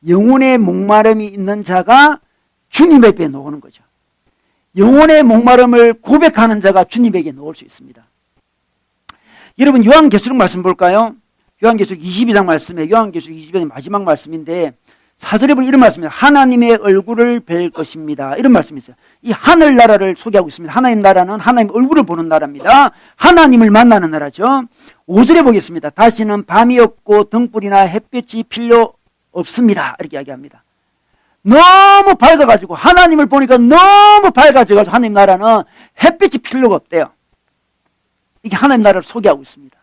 영혼의 목마름이 있는 자가 주님의 배에 놓는 거죠. 영혼의 목마름을 고백하는 자가 주님에게 놓을 수 있습니다. 여러분 요한계시록 말씀 볼까요? 요한계시록 22장 말씀에 요한계시록 22장 마지막 말씀인데 4절에 보면 이런 말씀입니다. 하나님의 얼굴을 뵐 것입니다. 이런 말씀이 있어요. 이 하늘나라를 소개하고 있습니다. 하나님 나라는 하나님 얼굴을 보는 나라입니다. 하나님을 만나는 나라죠. 5절에 보겠습니다. 다시는 밤이 없고 등불이나 햇볕이 필요 없습니다. 이렇게 이야기합니다. 너무 밝아가지고 하나님을 보니까 너무 밝아져가지고 하나님 나라는 햇빛이 필요가 없대요. 이게 하나님 나라를 소개하고 있습니다.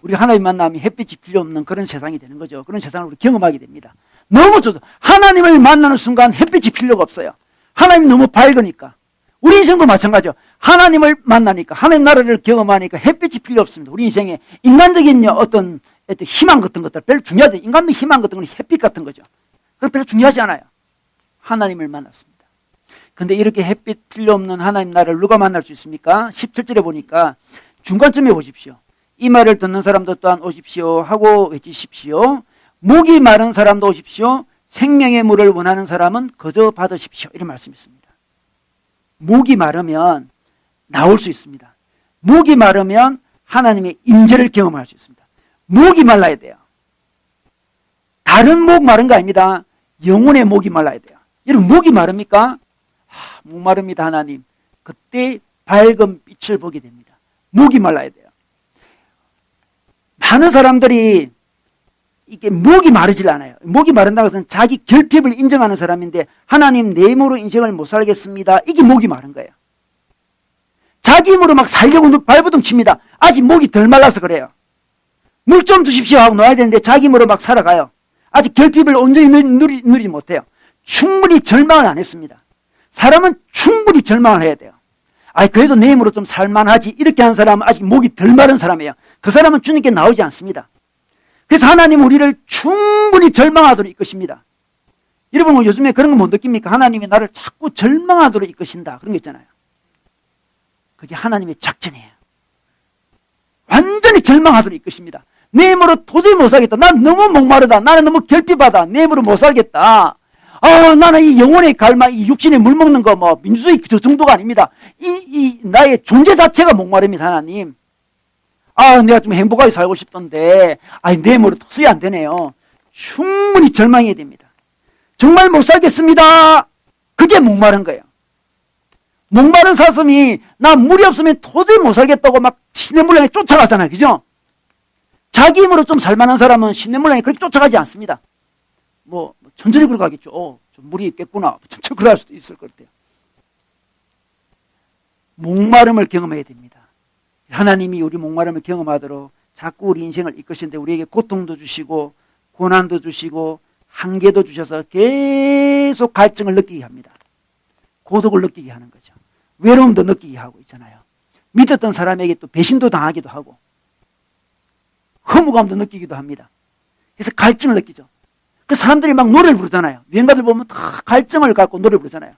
우리가 하나님 만나면 햇빛이 필요 없는 그런 세상이 되는 거죠. 그런 세상을 우리 경험하게 됩니다. 너무 좋죠. 하나님을 만나는 순간 햇빛이 필요가 없어요. 하나님 너무 밝으니까. 우리 인생도 마찬가지죠. 하나님을 만나니까 하나님 나라를 경험하니까 햇빛이 필요 없습니다. 우리 인생에 인간적인 어떤 희망 같은 것들 별로 중요하지. 인간도 희망 같은 건 햇빛 같은 거죠. 그건 별로 중요하지 않아요. 하나님을 만났습니다. 근데 이렇게 햇빛 필요 없는 하나님 나라를 누가 만날 수 있습니까? 17절에 보니까 중간쯤에 보십시오. 이 말을 듣는 사람도 또한 오십시오 하고 외치십시오. 목이 마른 사람도 오십시오. 생명의 물을 원하는 사람은 거저 받으십시오. 이런 말씀이 있습니다. 목이 마르면 나올 수 있습니다. 목이 마르면 하나님의 임재를 경험할 수 있습니다. 목이 말라야 돼요. 다른 목 마른 거 아닙니다. 영혼의 목이 말라야 돼요. 여러분 목이 마릅니까? 목 마릅니다. 하나님. 그때 밝은 빛을 보게 됩니다. 목이 말라야 돼요. 많은 사람들이 이게 목이 마르질 않아요. 목이 마른다고 해서 자기 결핍을 인정하는 사람인데 하나님 내 힘으로 인생을 못 살겠습니다. 이게 목이 마른 거예요. 자기 힘으로 막 살려고 발버둥 칩니다. 아직 목이 덜 말라서 그래요. 물 좀 주십시오 하고 놓아야 되는데 자기 힘으로 막 살아가요. 아직 결핍을 온전히 누리지 못해요. 충분히 절망을 안 했습니다. 사람은 충분히 절망을 해야 돼요. 그래도 내 힘으로 좀 살만하지. 이렇게 한 사람은 아직 목이 덜 마른 사람이에요. 그 사람은 주님께 나오지 않습니다. 그래서 하나님은 우리를 충분히 절망하도록 이끄십니다. 여러분 요즘에 그런 거 못 느낍니까? 하나님이 나를 자꾸 절망하도록 이끄신다. 그런 거 있잖아요. 그게 하나님의 작전이에요. 완전히 절망하도록 이끄십니다. 내 힘으로 도저히 못 살겠다. 난 너무 목마르다. 나는 너무 결핍하다. 내 힘으로 못 살겠다. 나는 이 영혼의 갈망, 이 육신에 물 먹는 거, 민주주의 저 정도가 아닙니다. 나의 존재 자체가 목마릅니다, 하나님. 내가 좀 행복하게 살고 싶던데, 내 힘으로 도저히 안 되네요. 충분히 절망해야 됩니다. 정말 못 살겠습니다. 그게 목마른 거예요. 목마른 사슴이 나 물이 없으면 도저히 못 살겠다고 막 시냇물량에 쫓아가잖아요. 그죠? 자기 힘으로 좀 살만한 사람은 시냇물량에 그렇게 쫓아가지 않습니다. 천천히 걸어가겠죠. 좀 물이 있겠구나. 천천히 걸어갈 수도 있을 것 같아요. 목마름을 경험해야 됩니다. 하나님이 우리 목마름을 경험하도록 자꾸 우리 인생을 이끄시는데 우리에게 고통도 주시고 고난도 주시고 한계도 주셔서 계속 갈증을 느끼게 합니다. 고독을 느끼게 하는 거죠. 외로움도 느끼게 하고 있잖아요. 믿었던 사람에게 또 배신도 당하기도 하고 허무감도 느끼기도 합니다. 그래서 갈증을 느끼죠. 그 사람들이 막 노래를 부르잖아요. 유행가들 보면 다 갈증을 갖고 노래 부르잖아요.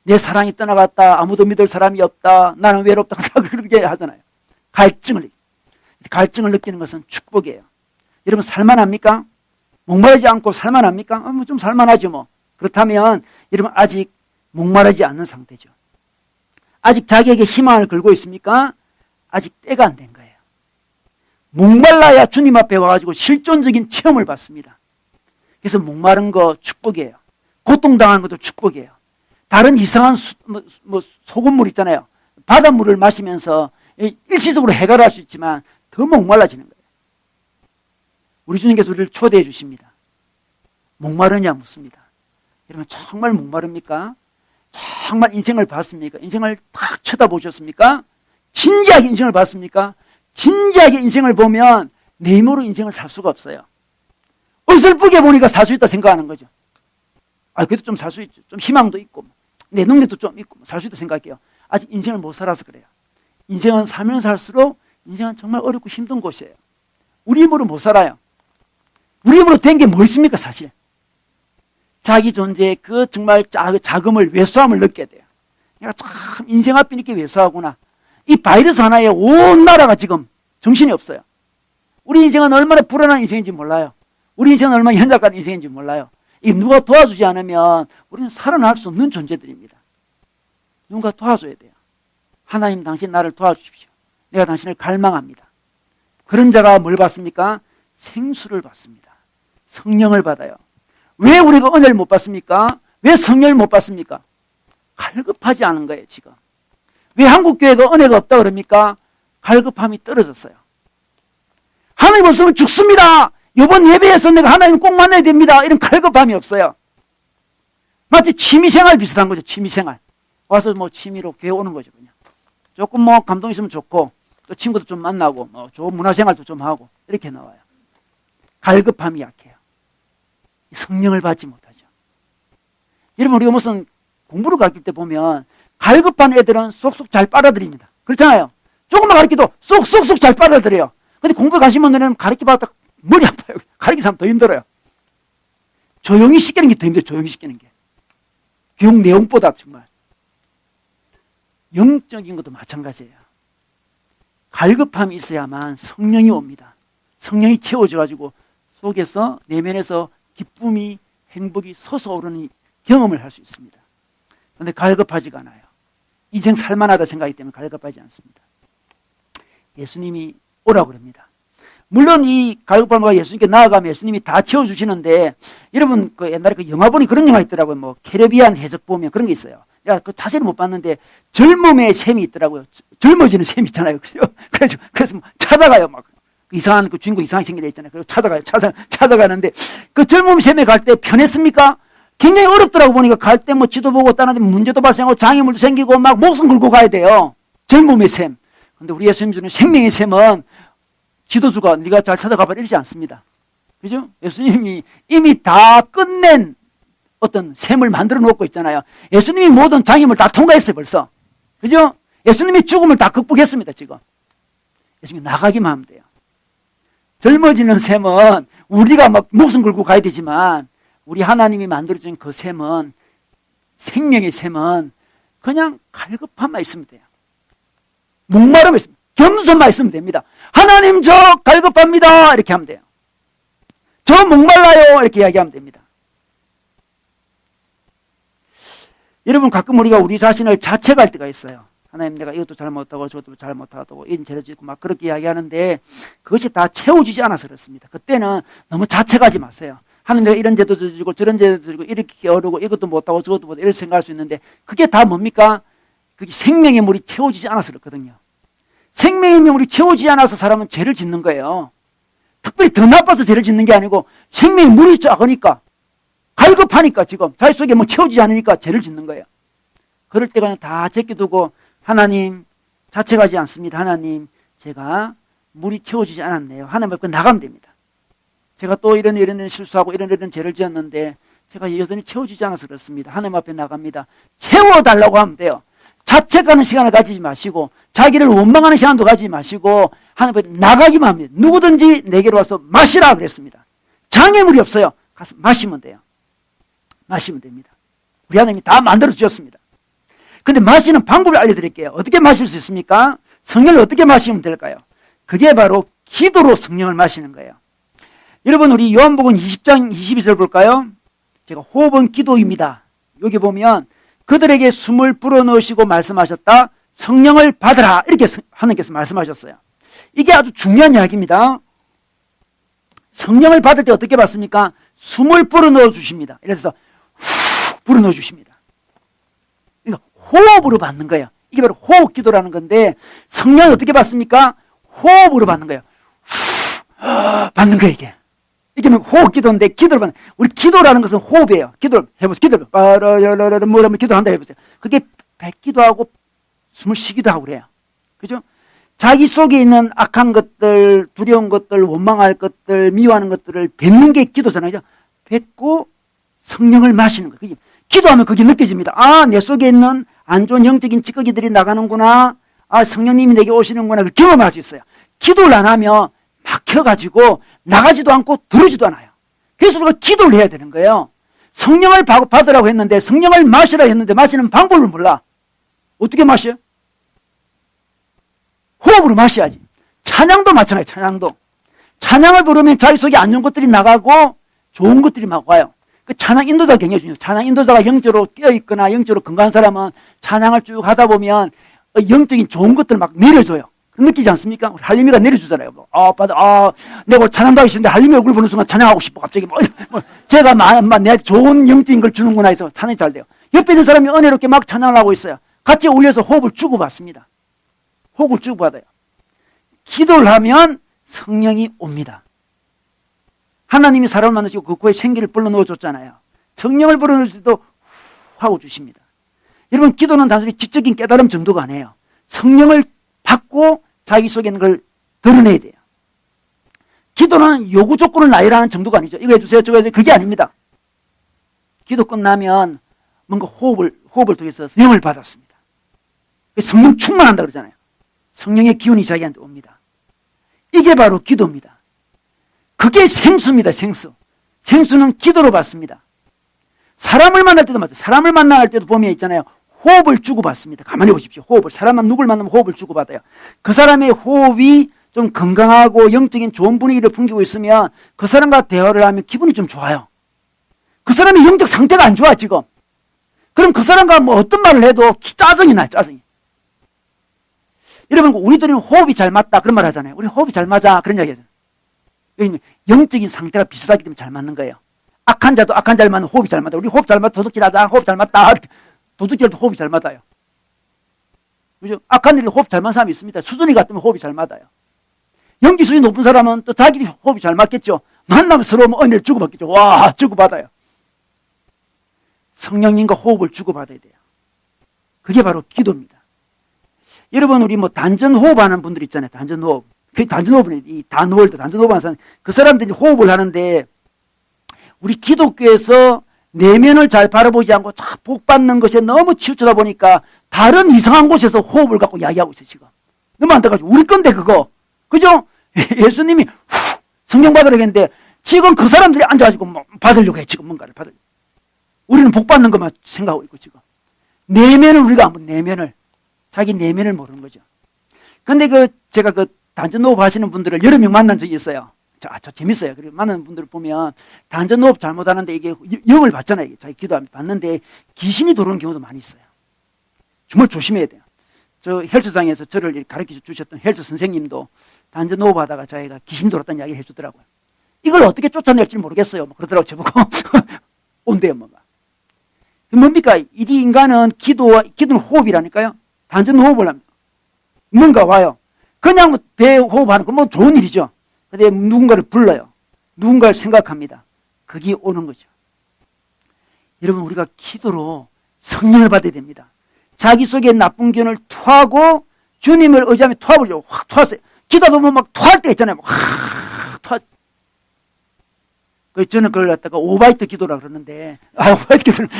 내 사랑이 떠나갔다. 아무도 믿을 사람이 없다. 나는 외롭다. 그렇게 하잖아요. 갈증을 느끼는 것은 축복이에요. 여러분 살만합니까? 목마르지 않고 살만합니까? 좀 살만하죠 뭐. 그렇다면 여러분 아직 목마르지 않는 상태죠. 아직 자기에게 희망을 걸고 있습니까? 아직 때가 안 된 거예요. 목말라야 주님 앞에 와가지고 실존적인 체험을 받습니다. 그래서 목마른 거 축복이에요. 고통당하는 것도 축복이에요. 다른 이상한 소금물 있잖아요. 바닷물을 마시면서 일시적으로 해결할 수 있지만 더 목말라지는 거예요. 우리 주님께서 우리를 초대해 주십니다. 목마르냐 묻습니다. 여러분 정말 목마릅니까? 정말 인생을 봤습니까? 인생을 딱 쳐다보셨습니까? 진지하게 인생을 봤습니까? 진지하게 인생을 보면 내 힘으로 인생을 살 수가 없어요. 어설프게 보니까 살 수 있다 생각하는 거죠. 그래도 좀 살 수 있죠. 좀 희망도 있고 내 능력도 좀 있고 살 수 있다 생각할게요. 아직 인생을 못 살아서 그래요. 인생은 살면 살수록 인생은 정말 어렵고 힘든 곳이에요. 우리 힘으로 못 살아요. 우리 힘으로 된 게 뭐 있습니까 사실. 자기 존재의 그 정말 자금을 왜소함을 느껴야 돼요. 내가 참 인생 앞이 이렇게 왜소하구나. 이 바이러스 하나에 온 나라가 지금 정신이 없어요. 우리 인생은 얼마나 불안한 인생인지 몰라요. 우리 인생은 얼마나 현장간 인생인지 몰라요. 이 누가 도와주지 않으면 우리는 살아날 수 없는 존재들입니다. 누군가 도와줘야 돼요. 하나님 당신 나를 도와주십시오. 내가 당신을 갈망합니다. 그런 자가 뭘 받습니까? 생수를 받습니다. 성령을 받아요. 왜 우리가 은혜를 못 받습니까? 왜 성령을 못 받습니까? 갈급하지 않은 거예요 지금. 왜 한국교회가 은혜가 없다 그럽니까? 갈급함이 떨어졌어요. 하나님 없으면 죽습니다. 이번 예배에서 내가 하나님 꼭 만나야 됩니다. 이런 갈급함이 없어요. 마치 취미생활 비슷한 거죠. 취미생활. 와서 취미로 교회 오는 거죠. 그냥. 조금 감동 있으면 좋고 또 친구도 좀 만나고 좋은 문화생활도 좀 하고 이렇게 나와요. 갈급함이 약해요. 성령을 받지 못하죠. 여러분 우리가 무슨 공부를 가르칠 때 보면 갈급한 애들은 쏙쏙 잘 빨아들입니다. 그렇잖아요. 조금만 가르쳐도 쏙쏙쏙 잘 빨아들여요. 근데 공부 가시면 너는 가르쳐봤다 머리 아파요. 가르치는 사람 더 힘들어요. 조용히 시키는 게 더 힘들어요. 조용히 시키는 게. 교육 내용보다 정말. 영적인 것도 마찬가지예요. 갈급함이 있어야만 성령이 옵니다. 성령이 채워져가지고 속에서 내면에서 기쁨이 행복이 솟아오르는 경험을 할 수 있습니다. 그런데 갈급하지가 않아요. 인생 살만하다 생각하기 때문에 갈급하지 않습니다. 예수님이 오라고 그럽니다. 물론 이 갈급함과 예수님께 나아가면 예수님이 다 채워주시는데 여러분 그 옛날에 그 영화 보니 그런 영화 있더라고요. 캐리비안 해적 보면 그런 게 있어요. 그 자세히 못 봤는데 젊음의 셈이 있더라고요. 젊어지는 셈이 있잖아요. 그래서 찾아가요. 막 이상한 그 주인공 이상하게 생긴 애 있잖아요. 그래서 찾아가는데 그 젊음 셈에 갈 때 편했습니까? 굉장히 어렵더라고. 보니까 갈 때 지도 보고 다른데 문제도 발생하고 장애물도 생기고 막 목숨 걸고 가야 돼요. 젊음의 셈. 근데 우리 예수님 주는 생명의 셈은 지도주가 네가 잘 찾아가봐 이러지 않습니다. 그죠? 예수님이 이미 다 끝낸 어떤 셈을 만들어 놓고 있잖아요. 예수님이 모든 장애물 다 통과했어요, 벌써. 그죠? 예수님이 죽음을 다 극복했습니다, 지금. 예수님이 나가기만 하면 돼요. 젊어지는 셈은 우리가 막 목숨 걸고 가야 되지만 우리 하나님이 만들어준 그 셈은 생명의 셈은 그냥 갈급함만 있으면 돼요. 목마름만 있으면 겸손만 있으면 됩니다. 하나님 저 갈급합니다 이렇게 하면 돼요. 저 목말라요 이렇게 이야기하면 됩니다. 여러분 가끔 우리가 우리 자신을 자책할 때가 있어요. 하나님 내가 이것도 잘못하고 저것도 잘못하고 이런 죄를 짓고 막 그렇게 이야기하는데 그것이 다 채워지지 않아서 그렇습니다. 그때는 너무 자책하지 마세요. 하나님 내가 이런 죄도 지고 저런 죄도 지고 이렇게 어르고 이것도 못하고 저것도 못하고 이렇게 생각할 수 있는데 그게 다 뭡니까? 그게 생명의 물이 채워지지 않아서 그렇거든요. 생명의 물이 채워지지 않아서 사람은 죄를 짓는 거예요. 특별히 더 나빠서 죄를 짓는 게 아니고 생명의 물이 작으니까 갈급하니까 지금 자기 속에 뭐 채워지지 않으니까 죄를 짓는 거예요. 그럴 때 그냥 다 제껴두고 하나님 자책하지 않습니다. 하나님 제가 물이 채워지지 않았네요. 하나님 앞에 나가면 됩니다. 제가 또 이런 실수하고 이런 죄를 지었는데 제가 여전히 채워지지 않아서 그렇습니다. 하나님 앞에 나갑니다. 채워달라고 하면 돼요. 자책하는 시간을 가지지 마시고 자기를 원망하는 시간도 가지지 마시고 하나님 앞에 나가기만 합니다. 누구든지 내게로 와서 마시라 그랬습니다. 장애물이 없어요. 가서 마시면 돼요. 마시면 됩니다. 우리 하나님이 다 만들어 주셨습니다. 근데 마시는 방법을 알려드릴게요. 어떻게 마실 수 있습니까? 성령을 어떻게 마시면 될까요? 그게 바로 기도로 성령을 마시는 거예요. 여러분 우리 요한복음 20장 22절 볼까요? 제가 호흡은 기도입니다. 여기 보면 그들에게 숨을 불어넣으시고 말씀하셨다. 성령을 받으라. 이렇게 하나님께서 말씀하셨어요. 이게 아주 중요한 이야기입니다. 성령을 받을 때 어떻게 받습니까? 숨을 불어넣어 주십니다. 이래서 후 불어넣어 주십니다. 그러니까 호흡으로 받는 거예요. 이게 바로 호흡 기도라는 건데 성령을 어떻게 받습니까? 호흡으로 받는 거예요. 후 받는 거예요 이게. 이게 호흡 기도인데 기도를 받는 우리 기도라는 것은 호흡이에요. 기도를 해보세요. 기도를 뭐라면 기도한다 해보세요. 그게 뱉기도 하고 숨을 쉬기도 하고 그래요. 그죠? 자기 속에 있는 악한 것들, 두려운 것들, 원망할 것들, 미워하는 것들을 뱉는 게 기도잖아요. 뱉고 성령을 마시는 거예요. 그게 기도하면 그게 느껴집니다. 아, 내 속에 있는 안 좋은 영적인 찌꺼기들이 나가는구나. 아, 성령님이 내게 오시는구나. 그 경험할 수 있어요. 기도를 안 하면 막혀가지고 나가지도 않고 들어오지도 않아요. 그래서 우리가 기도를 해야 되는 거예요. 성령을 받으라고 했는데 성령을 마시라고 했는데 마시는 방법을 몰라. 어떻게 마셔요? 호흡으로 마셔야지. 찬양도 마찬가지예요. 찬양도. 찬양을 부르면 자기 속에 안 좋은 것들이 나가고 좋은 것들이 막 와요. 그 찬양 인도자가 굉장히 중요해요. 찬양 인도자가 영적으로 깨어있거나 영적으로 건강한 사람은 찬양을 쭉 하다 보면 영적인 좋은 것들을 막 내려줘요. 느끼지 않습니까? 할림이가 내려주잖아요. 내가 찬양도 하기 싫은데 할림이 얼굴 보는 순간 찬양하고 싶어. 갑자기 제가 내 좋은 영적인 걸 주는구나 해서 찬양이 잘 돼요. 옆에 있는 사람이 은혜롭게 막 찬양을 하고 있어요. 같이 올려서 호흡을 주고받습니다. 호흡을 주고받아요. 기도를 하면 성령이 옵니다. 하나님이 사람을 만드시고 그 코에 생기를 불러넣어 줬잖아요. 성령을 불어넣을 때도 하고 주십니다. 여러분 기도는 단순히 지적인 깨달음 정도가 아니에요. 성령을 받고 자기 속에 있는 걸 드러내야 돼요. 기도는 요구 조건을 나열하는 정도가 아니죠. 이거 해주세요 저거 해주세요. 그게 아닙니다. 기도 끝나면 뭔가 호흡을 통해서 영을 받았습니다. 성령 충만한다 그러잖아요. 성령의 기운이 자기한테 옵니다. 이게 바로 기도입니다. 그게 생수입니다. 생수. 생수는 기도로 받습니다. 사람을 만날 때도 맞아요. 사람을 만날 때도 보면 있잖아요. 호흡을 주고받습니다. 가만히 보십시오. 호흡을. 사람만 누굴 만나면 호흡을 주고받아요. 그 사람의 호흡이 좀 건강하고 영적인 좋은 분위기를 풍기고 있으면 그 사람과 대화를 하면 기분이 좀 좋아요. 그 사람의 영적 상태가 안 좋아 지금. 그럼 그 사람과 뭐 어떤 말을 해도 짜증이 나요. 짜증이. 여러분 우리들은 호흡이 잘 맞다 그런 말 하잖아요. 우리 호흡이 잘 맞아 그런 이야기 하잖아요. 영적인 상태가 비슷하기 때문에 잘 맞는 거예요. 악한 자도 악한 자를 만나면 호흡이 잘 맞다. 우리 호흡 잘 맞다. 도둑질 하자. 호흡 잘 맞다. 이렇게. 도둑질도 호흡이 잘 맞아요. 그죠? 악한 일로 호흡 잘 맞는 사람이 있습니다. 수준이 같으면 호흡이 잘 맞아요. 연기 수준이 높은 사람은 또 자기 호흡이 잘 맞겠죠. 만나면 서로 은혜를 주고받겠죠. 와, 주고받아요. 성령님과 호흡을 주고받아야 돼요. 그게 바로 기도입니다. 여러분, 우리 단전 호흡하는 분들 있잖아요. 단전 호흡. 그 단전호흡은 이 단월드, 단전호흡 하는 사람, 그 사람들이 호흡을 하는데 우리 기독교에서 내면을 잘 바라보지 않고 복 받는 것에 너무 치우쳐다 보니까 다른 이상한 곳에서 호흡을 갖고 이야기하고 있어요, 지금. 너무 안타까워. 우리 건데, 그거. 그죠? 예수님이 성령 받으라고 했는데 지금 그 사람들이 앉아가지고 뭐 받으려고 해, 지금 뭔가를 받으려고. 우리는 복 받는 것만 생각하고 있고, 지금. 내면을 우리가 한번 내면을, 자기 내면을 모르는 거죠. 근데 제가 단전호흡 하시는 분들을 여러 명 만난 적이 있어요. 저 재밌어요. 그리고 만나는 분들을 보면 단전호흡 잘못하는데 이게 영을 받잖아요. 자기 기도하면 받는데 귀신이 들어오는 경우도 많이 있어요. 정말 조심해야 돼요. 저 헬스장에서 저를 가르쳐 주셨던 헬스 선생님도 단전호흡 하다가 자기가 귀신 들어왔다는 이야기를 해주더라고요. 이걸 어떻게 쫓아낼지 모르겠어요. 뭐 그러더라고, 저보고. 온대요, 뭐가. 뭡니까? 이 인간은 기도는 호흡이라니까요. 단전호흡을 합니다. 뭔가 와요. 그냥 뭐 배 호흡하는 건 뭐 좋은 일이죠. 근데 누군가를 불러요. 누군가를 생각합니다. 그게 오는 거죠. 여러분, 우리가 기도로 성령을 받아야 됩니다. 자기 속에 나쁜 견을 토하고 주님을 의지하며 토하고 확 토했어요. 기도하다 보면 막 토할 때 있잖아요. 확 토하. 저는 그걸 갖다가 오바이트 기도라 그러는데, 오바이트 기도는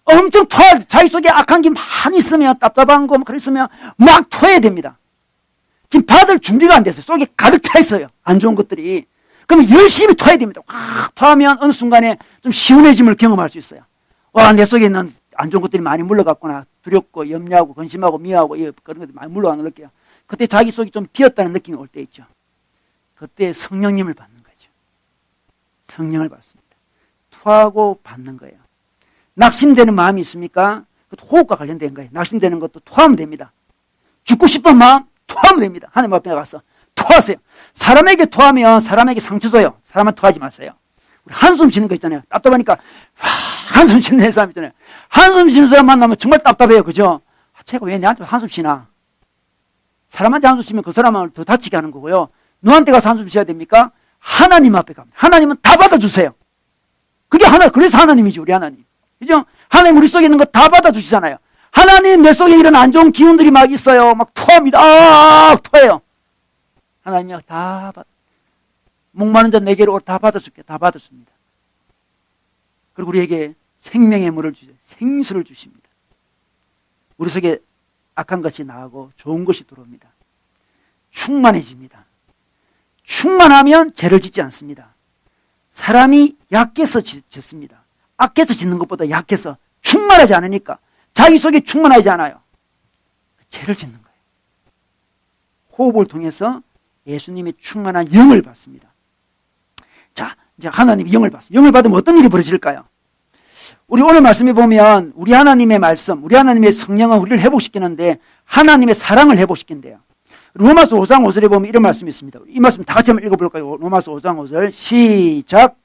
엄청 토할, 자기 속에 악한 게 많이 있으면, 답답한 거, 그랬으면 막 토해야 됩니다. 지금 받을 준비가 안 됐어요. 속에 가득 차 있어요. 안 좋은 것들이. 그러면 열심히 토해야 됩니다. 확 토하면 어느 순간에 좀 시원해짐을 경험할 수 있어요. 와, 내 속에 있는 안 좋은 것들이 많이 물러갔구나. 두렵고, 염려하고, 근심하고, 미워하고, 그런 것들이 많이 물러가는 걸 느껴요. 그때 자기 속이 좀 비었다는 느낌이 올 때 있죠. 그때 성령님을 받는 거죠. 성령을 받습니다. 토하고 받는 거예요. 낙심되는 마음이 있습니까? 그것도 호흡과 관련된 거예요. 낙심되는 것도 토하면 됩니다. 죽고 싶은 마음, 토하면 됩니다. 하나님 앞에 가서 토하세요. 사람에게 토하면 사람에게 상처 줘요. 사람은 토하지 마세요. 우리 한숨 쉬는 거 있잖아요. 답답하니까 한숨 쉬는 사람 있잖아요. 한숨 쉬는 사람 만나면 정말 답답해요. 그죠? 제가 왜 내한테 한숨 쉬나? 사람한테 한숨 쉬면 그 사람을 더 다치게 하는 거고요. 너한테 가서 한숨 쉬어야 됩니까? 하나님 앞에 갑니다. 하나님은 다 받아주세요. 그게 그래서 하나님이지, 우리 하나님. 그죠? 하나님 우리 속에 있는 거 다 받아주시잖아요. 하나님 내 속에 이런 안 좋은 기운들이 막 있어요. 막 토합니다. 토해요. 하나님이 다 목마른 자 내게로 다 받아줄게. 다 받아줍니다. 그리고 우리에게 생명의 물을 주세요. 생수를 주십니다. 우리 속에 악한 것이 나가고 좋은 것이 들어옵니다. 충만해집니다. 충만하면 죄를 짓지 않습니다. 사람이 약해서 짓습니다. 악해서 짓는 것보다 약해서 충만하지 않으니까 자기 속에 충만하지 않아요. 죄를 짓는 거예요. 호흡을 통해서 예수님의 충만한 영을 받습니다. 자, 이제 하나님의 영을 받습니다. 영을 받으면 어떤 일이 벌어질까요? 우리 오늘 말씀에 보면 우리 하나님의 말씀, 우리 하나님의 성령은 우리를 회복시키는데 하나님의 사랑을 회복시킨대요. 로마서 5장 5절에 보면 이런 말씀이 있습니다. 이 말씀 다 같이 한번 읽어볼까요? 로마서 5장 5절 시작.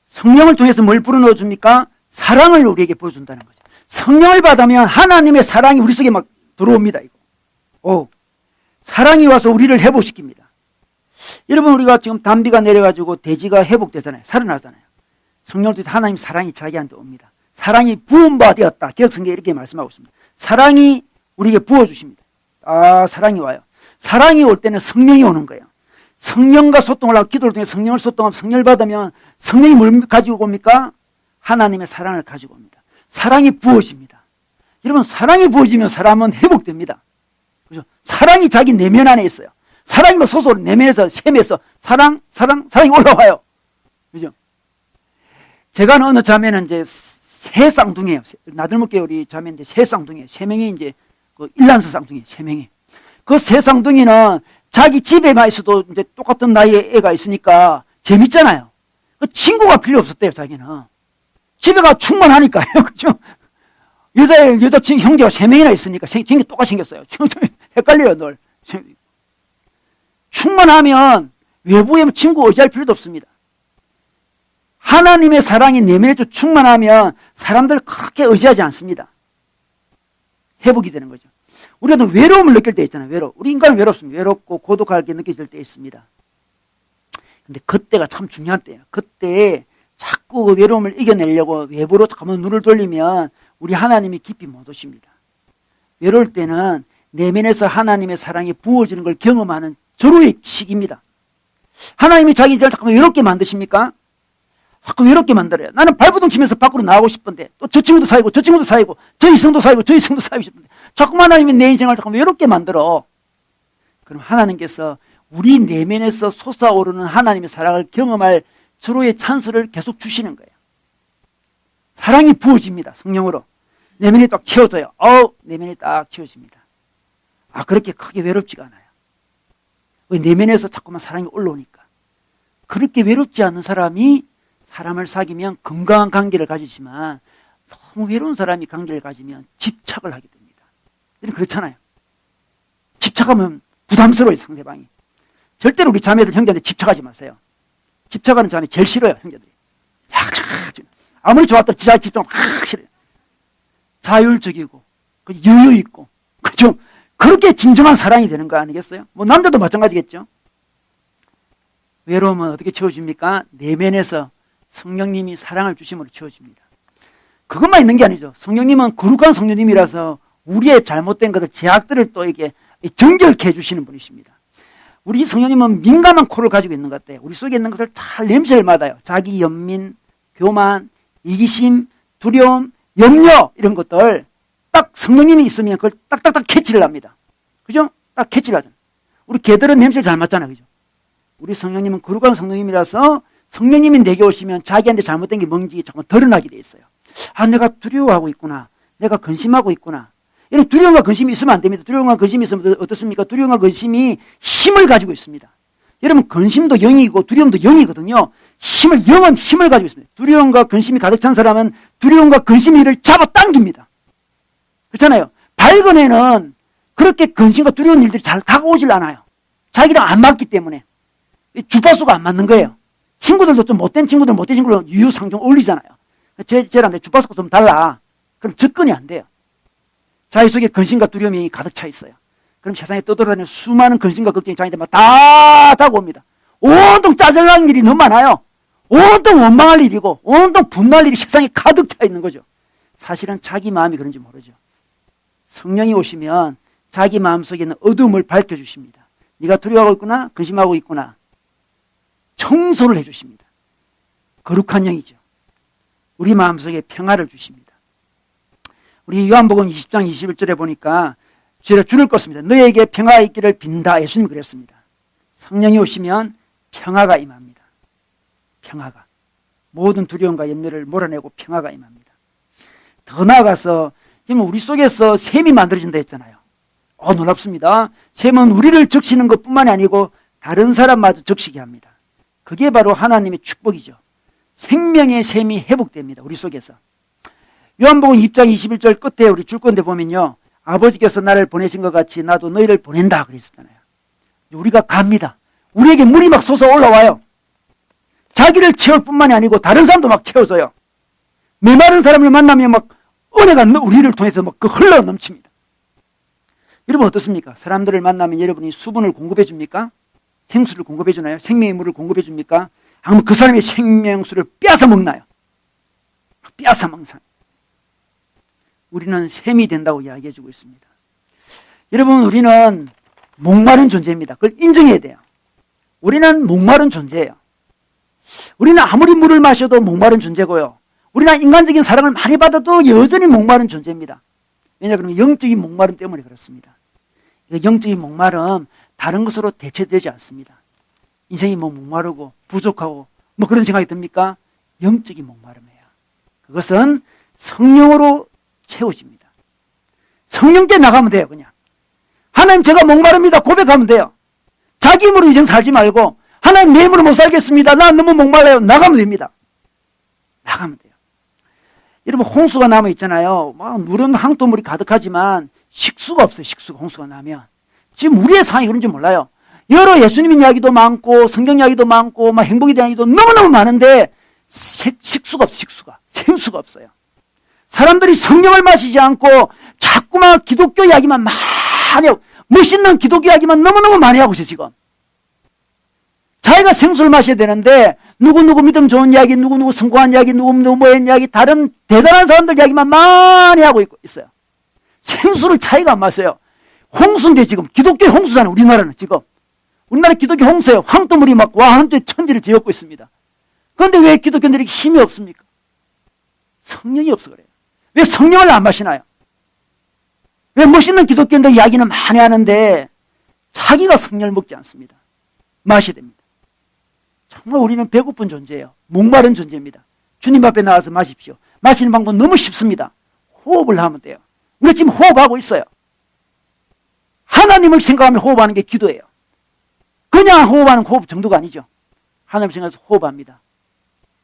성령을 통해서 뭘 불어넣어 줍니까? 사랑을 우리에게 보여준다는 거죠. 성령을 받으면 하나님의 사랑이 우리 속에 막 들어옵니다. 이거. 사랑이 와서 우리를 회복시킵니다. 여러분, 우리가 지금 담비가 내려가지고 돼지가 회복되잖아요. 살아나잖아요. 성령을 통해서 하나님 사랑이 자기한테 옵니다. 사랑이 부음바 되었다. 개혁성경에 이렇게 말씀하고 있습니다. 사랑이 우리에게 부어주십니다. 사랑이 와요. 사랑이 올 때는 성령이 오는 거예요. 성령과 소통을 하고 기도를 통해 성령을 소통하면 성령을 받으면 성령이 뭘 가지고 옵니까? 하나님의 사랑을 가지고 옵니다. 사랑이 부어집니다. 여러분, 사랑이 부어지면 사람은 회복됩니다. 그죠? 사랑이 자기 내면 안에 있어요. 사랑이 막 소소로 내면에서 샘에서 사랑이 올라와요. 그죠? 제가 아는 어느 자매는 이제 새 쌍둥이에요. 나들목계 우리 자매인데 새 쌍둥이에요. 세 명이 이제 그 일란스 쌍둥이에요. 세 명이. 그 새 쌍둥이는 자기 집에만 있어도 이제 똑같은 나이의 애가 있으니까 재밌잖아요. 그 친구가 필요 없었대요, 자기는. 집에 가 충만하니까요. 그죠? 여자 친구 형제가 3명이나 있으니까 생긴 똑같이 생겼어요. 헷갈려요, 늘. 충만하면 외부에 친구 의지할 필요도 없습니다. 하나님의 사랑이 내면에 충만하면 사람들 그렇게 의지하지 않습니다. 회복이 되는 거죠. 우리가 외로움을 느낄 때 있잖아요. 우리 인간은 외롭습니다. 외롭고 고독하게 느껴질 때 있습니다. 근데 그때가 참 중요한 때예요. 그때에 자꾸 그 외로움을 이겨내려고 외부로 자꾸 눈을 돌리면 우리 하나님이 깊이 못 오십니다. 외로울 때는 내면에서 하나님의 사랑이 부어지는 걸 경험하는 절호의 시기입니다. 하나님이 자기 인생을 자꾸 외롭게 만드십니까? 자꾸 외롭게 만들어요. 나는 발버둥 치면서 밖으로 나가고 싶은데 또 저 친구도 사귀고 저 친구도 사귀고 저 이성도 사귀고 저 이성도 사귀고 싶은데 자꾸만 하나님이 내 인생을 자꾸 외롭게 만들어. 그럼 하나님께서 우리 내면에서 솟아오르는 하나님의 사랑을 경험할 서로의 찬스를 계속 주시는 거예요. 사랑이 부어집니다. 성령으로. 내면이 딱 채워져요. 내면이 딱 채워집니다. 그렇게 크게 외롭지가 않아요. 왜 내면에서 자꾸만 사랑이 올라오니까. 그렇게 외롭지 않은 사람이 사람을 사귀면 건강한 관계를 가지지만 너무 외로운 사람이 관계를 가지면 집착을 하게 됩니다. 그렇잖아요. 집착하면 부담스러워요, 상대방이. 절대로 우리 자매들 형제한테 집착하지 마세요. 집착하는 자매 제일 싫어요, 형제들이. 아무리 좋았다 지자에 집착하면 확 싫어요. 자율적이고 여유 있고 그죠? 그렇게 진정한 사랑이 되는 거 아니겠어요? 뭐 남자도 마찬가지겠죠. 외로움은 어떻게 채워집니까? 내면에서 성령님이 사랑을 주심으로 채워집니다. 그것만 있는 게 아니죠. 성령님은 거룩한 성령님이라서 우리의 잘못된 것들, 제약들을 또 이게 정결케 해주시는 분이십니다. 우리 성령님은 민감한 코를 가지고 있는 것 같아요. 우리 속에 있는 것을 잘 냄새를 맡아요. 자기 연민, 교만, 이기심, 두려움, 염려 이런 것들 딱 성령님이 있으면 그걸 딱딱딱 캐치를 합니다. 그죠? 딱 캐치를 하잖아요. 우리 개들은 냄새를 잘 맡잖아요. 그죠? 우리 성령님은 거룩한 성령님이라서 성령님이 내게 오시면 자기한테 잘못된 게 뭔지 자꾸 드러나게 돼 있어요. 내가 두려워하고 있구나. 내가 근심하고 있구나. 이런 두려움과 근심이 있으면 안 됩니다. 두려움과 근심이 있으면 어떻습니까? 두려움과 근심이 힘을 가지고 있습니다. 여러분 근심도 영이고 두려움도 영이거든요. 영은 힘을 가지고 있습니다. 두려움과 근심이 가득 찬 사람은 두려움과 근심의 일을 잡아당깁니다. 그렇잖아요. 밝은 애는 그렇게 근심과 두려운 일들이 잘 다가오질 않아요. 자기랑 안 맞기 때문에. 주파수가 안 맞는 거예요. 친구들도 좀 못된 친구들 유유상종 어울리잖아요. 쟤랑 내 주파수가 좀 달라. 그럼 접근이 안 돼요. 자기 속에 근심과 두려움이 가득 차 있어요. 그럼 세상에 떠돌아다니는 수많은 근심과 걱정이 자기한테 막 다 다가옵니다. 온통 짜증나는 일이 너무 많아요. 온통 원망할 일이고 온통 분노할 일이 세상에 가득 차 있는 거죠. 사실은 자기 마음이 그런지 모르죠. 성령이 오시면 자기 마음속에 있는 어둠을 밝혀주십니다. 네가 두려워하고 있구나, 근심하고 있구나. 청소를 해주십니다. 거룩한 영이죠. 우리 마음속에 평화를 주십니다. 우리 요한복음 20장 21절에 보니까 죄를 줄을 껐습니다. 너에게 평화가 있기를 빈다. 예수님이 그랬습니다. 성령이 오시면 평화가 임합니다. 평화가. 모든 두려움과 염려를 몰아내고 평화가 임합니다. 더 나아가서 지금 우리 속에서 샘이 만들어진다 했잖아요. 놀랍습니다. 샘은 우리를 적시는 것뿐만이 아니고 다른 사람마저 적시게 합니다. 그게 바로 하나님의 축복이죠. 생명의 샘이 회복됩니다. 우리 속에서. 요한복음 2장 21절 끝에 우리 줄 건데 보면요. 아버지께서 나를 보내신 것 같이 나도 너희를 보낸다 그랬었잖아요. 우리가 갑니다. 우리에게 물이 막 솟아 올라와요. 자기를 채울 뿐만이 아니고 다른 사람도 막 채워줘요. 메마른 사람을 만나면 막 은혜가 우리를 통해서 막 흘러 넘칩니다. 여러분 어떻습니까? 사람들을 만나면 여러분이 수분을 공급해 줍니까? 생수를 공급해 주나요? 생명의 물을 공급해 줍니까? 아니면 그 사람의 생명수를 빼앗아 먹나요? 빼앗아 먹는 사람. 우리는 샘이 된다고 이야기해 주고 있습니다. 여러분 우리는 목마른 존재입니다. 그걸 인정해야 돼요. 우리는 목마른 존재예요. 우리는 아무리 물을 마셔도 목마른 존재고요. 우리는 인간적인 사랑을 많이 받아도 여전히 목마른 존재입니다. 왜냐하면 영적인 목마름 때문에 그렇습니다. 영적인 목마름 다른 것으로 대체되지 않습니다. 인생이 목마르고 부족하고 그런 생각이 듭니까? 영적인 목마름이에요. 그것은 성령으로 채워집니다. 성령께 나가면 돼요. 그냥 하나님 제가 목마릅니다 고백하면 돼요. 자기 힘으로 인생 살지 말고 하나님 내 힘으로 못 살겠습니다. 나 너무 목말라요. 나가면 됩니다. 나가면 돼요. 여러분 홍수가 나면 있잖아요. 물은 항토물이 가득하지만 식수가 없어요. 식수가 홍수가 나면. 지금 우리의 상황이 그런지 몰라요. 여러 예수님 이야기도 많고 성경 이야기도 많고 행복에 대한 이야기도 너무너무 많은데 식수가 없어요. 식수가. 생수가 없어요. 사람들이 성령을 마시지 않고 자꾸만 기독교 이야기만 많이 하고 멋있는 기독교 이야기만 너무너무 많이 하고 있어요. 지금. 자기가 생수를 마셔야 되는데 누구누구 믿음 좋은 이야기, 누구누구 성공한 이야기, 누구누구 뭐한 이야기, 다른 대단한 사람들 이야기만 많이 하고 있어요. 생수를 차이가 안 맞어요. 홍수인데 지금 기독교의 홍수잖아요. 우리나라는 지금. 우리나라 기독교 홍수예요. 황토물이 막 한쪽에 천지를 뒤엎고 있습니다. 그런데 왜 기독교인들이 힘이 없습니까? 성령이 없어 그래요. 왜 성령을 안 마시나요? 왜 멋있는 기독교인들 이야기는 많이 하는데 자기가 성령을 먹지 않습니다. 마셔야 됩니다. 정말 우리는 배고픈 존재예요. 목마른 존재입니다. 주님 앞에 나와서 마십시오. 마시는 방법 너무 쉽습니다. 호흡을 하면 돼요. 우리 지금 호흡하고 있어요. 하나님을 생각하며 호흡하는 게 기도예요. 그냥 호흡하는 호흡 정도가 아니죠. 하나님을 생각해서 호흡합니다.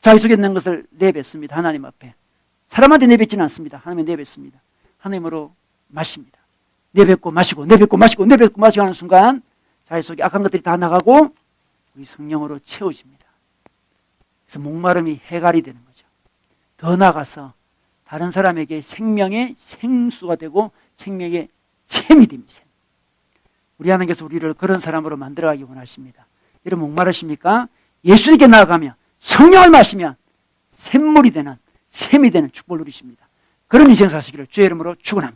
자기 속에 있는 것을 내뱉습니다. 하나님 앞에. 사람한테 내뱉지는 않습니다. 하나님에 내뱉습니다. 하나님으로 마십니다. 내뱉고 마시고 내뱉고 마시고 내뱉고 마시고 하는 순간 자기 속에 악한 것들이 다 나가고 우리 성령으로 채워집니다. 그래서 목마름이 해갈이 되는 거죠. 더 나아가서 다른 사람에게 생명의 생수가 되고 생명의 샘이 됩니다. 우리 하나님께서 우리를 그런 사람으로 만들어가기 원하십니다. 여러분 목마르십니까? 예수님께 나아가면 성령을 마시면 샘물이 되는 샘이 되는 축복을 누리십니다. 그런 인생 사시기를 주의 이름으로 축원합니다.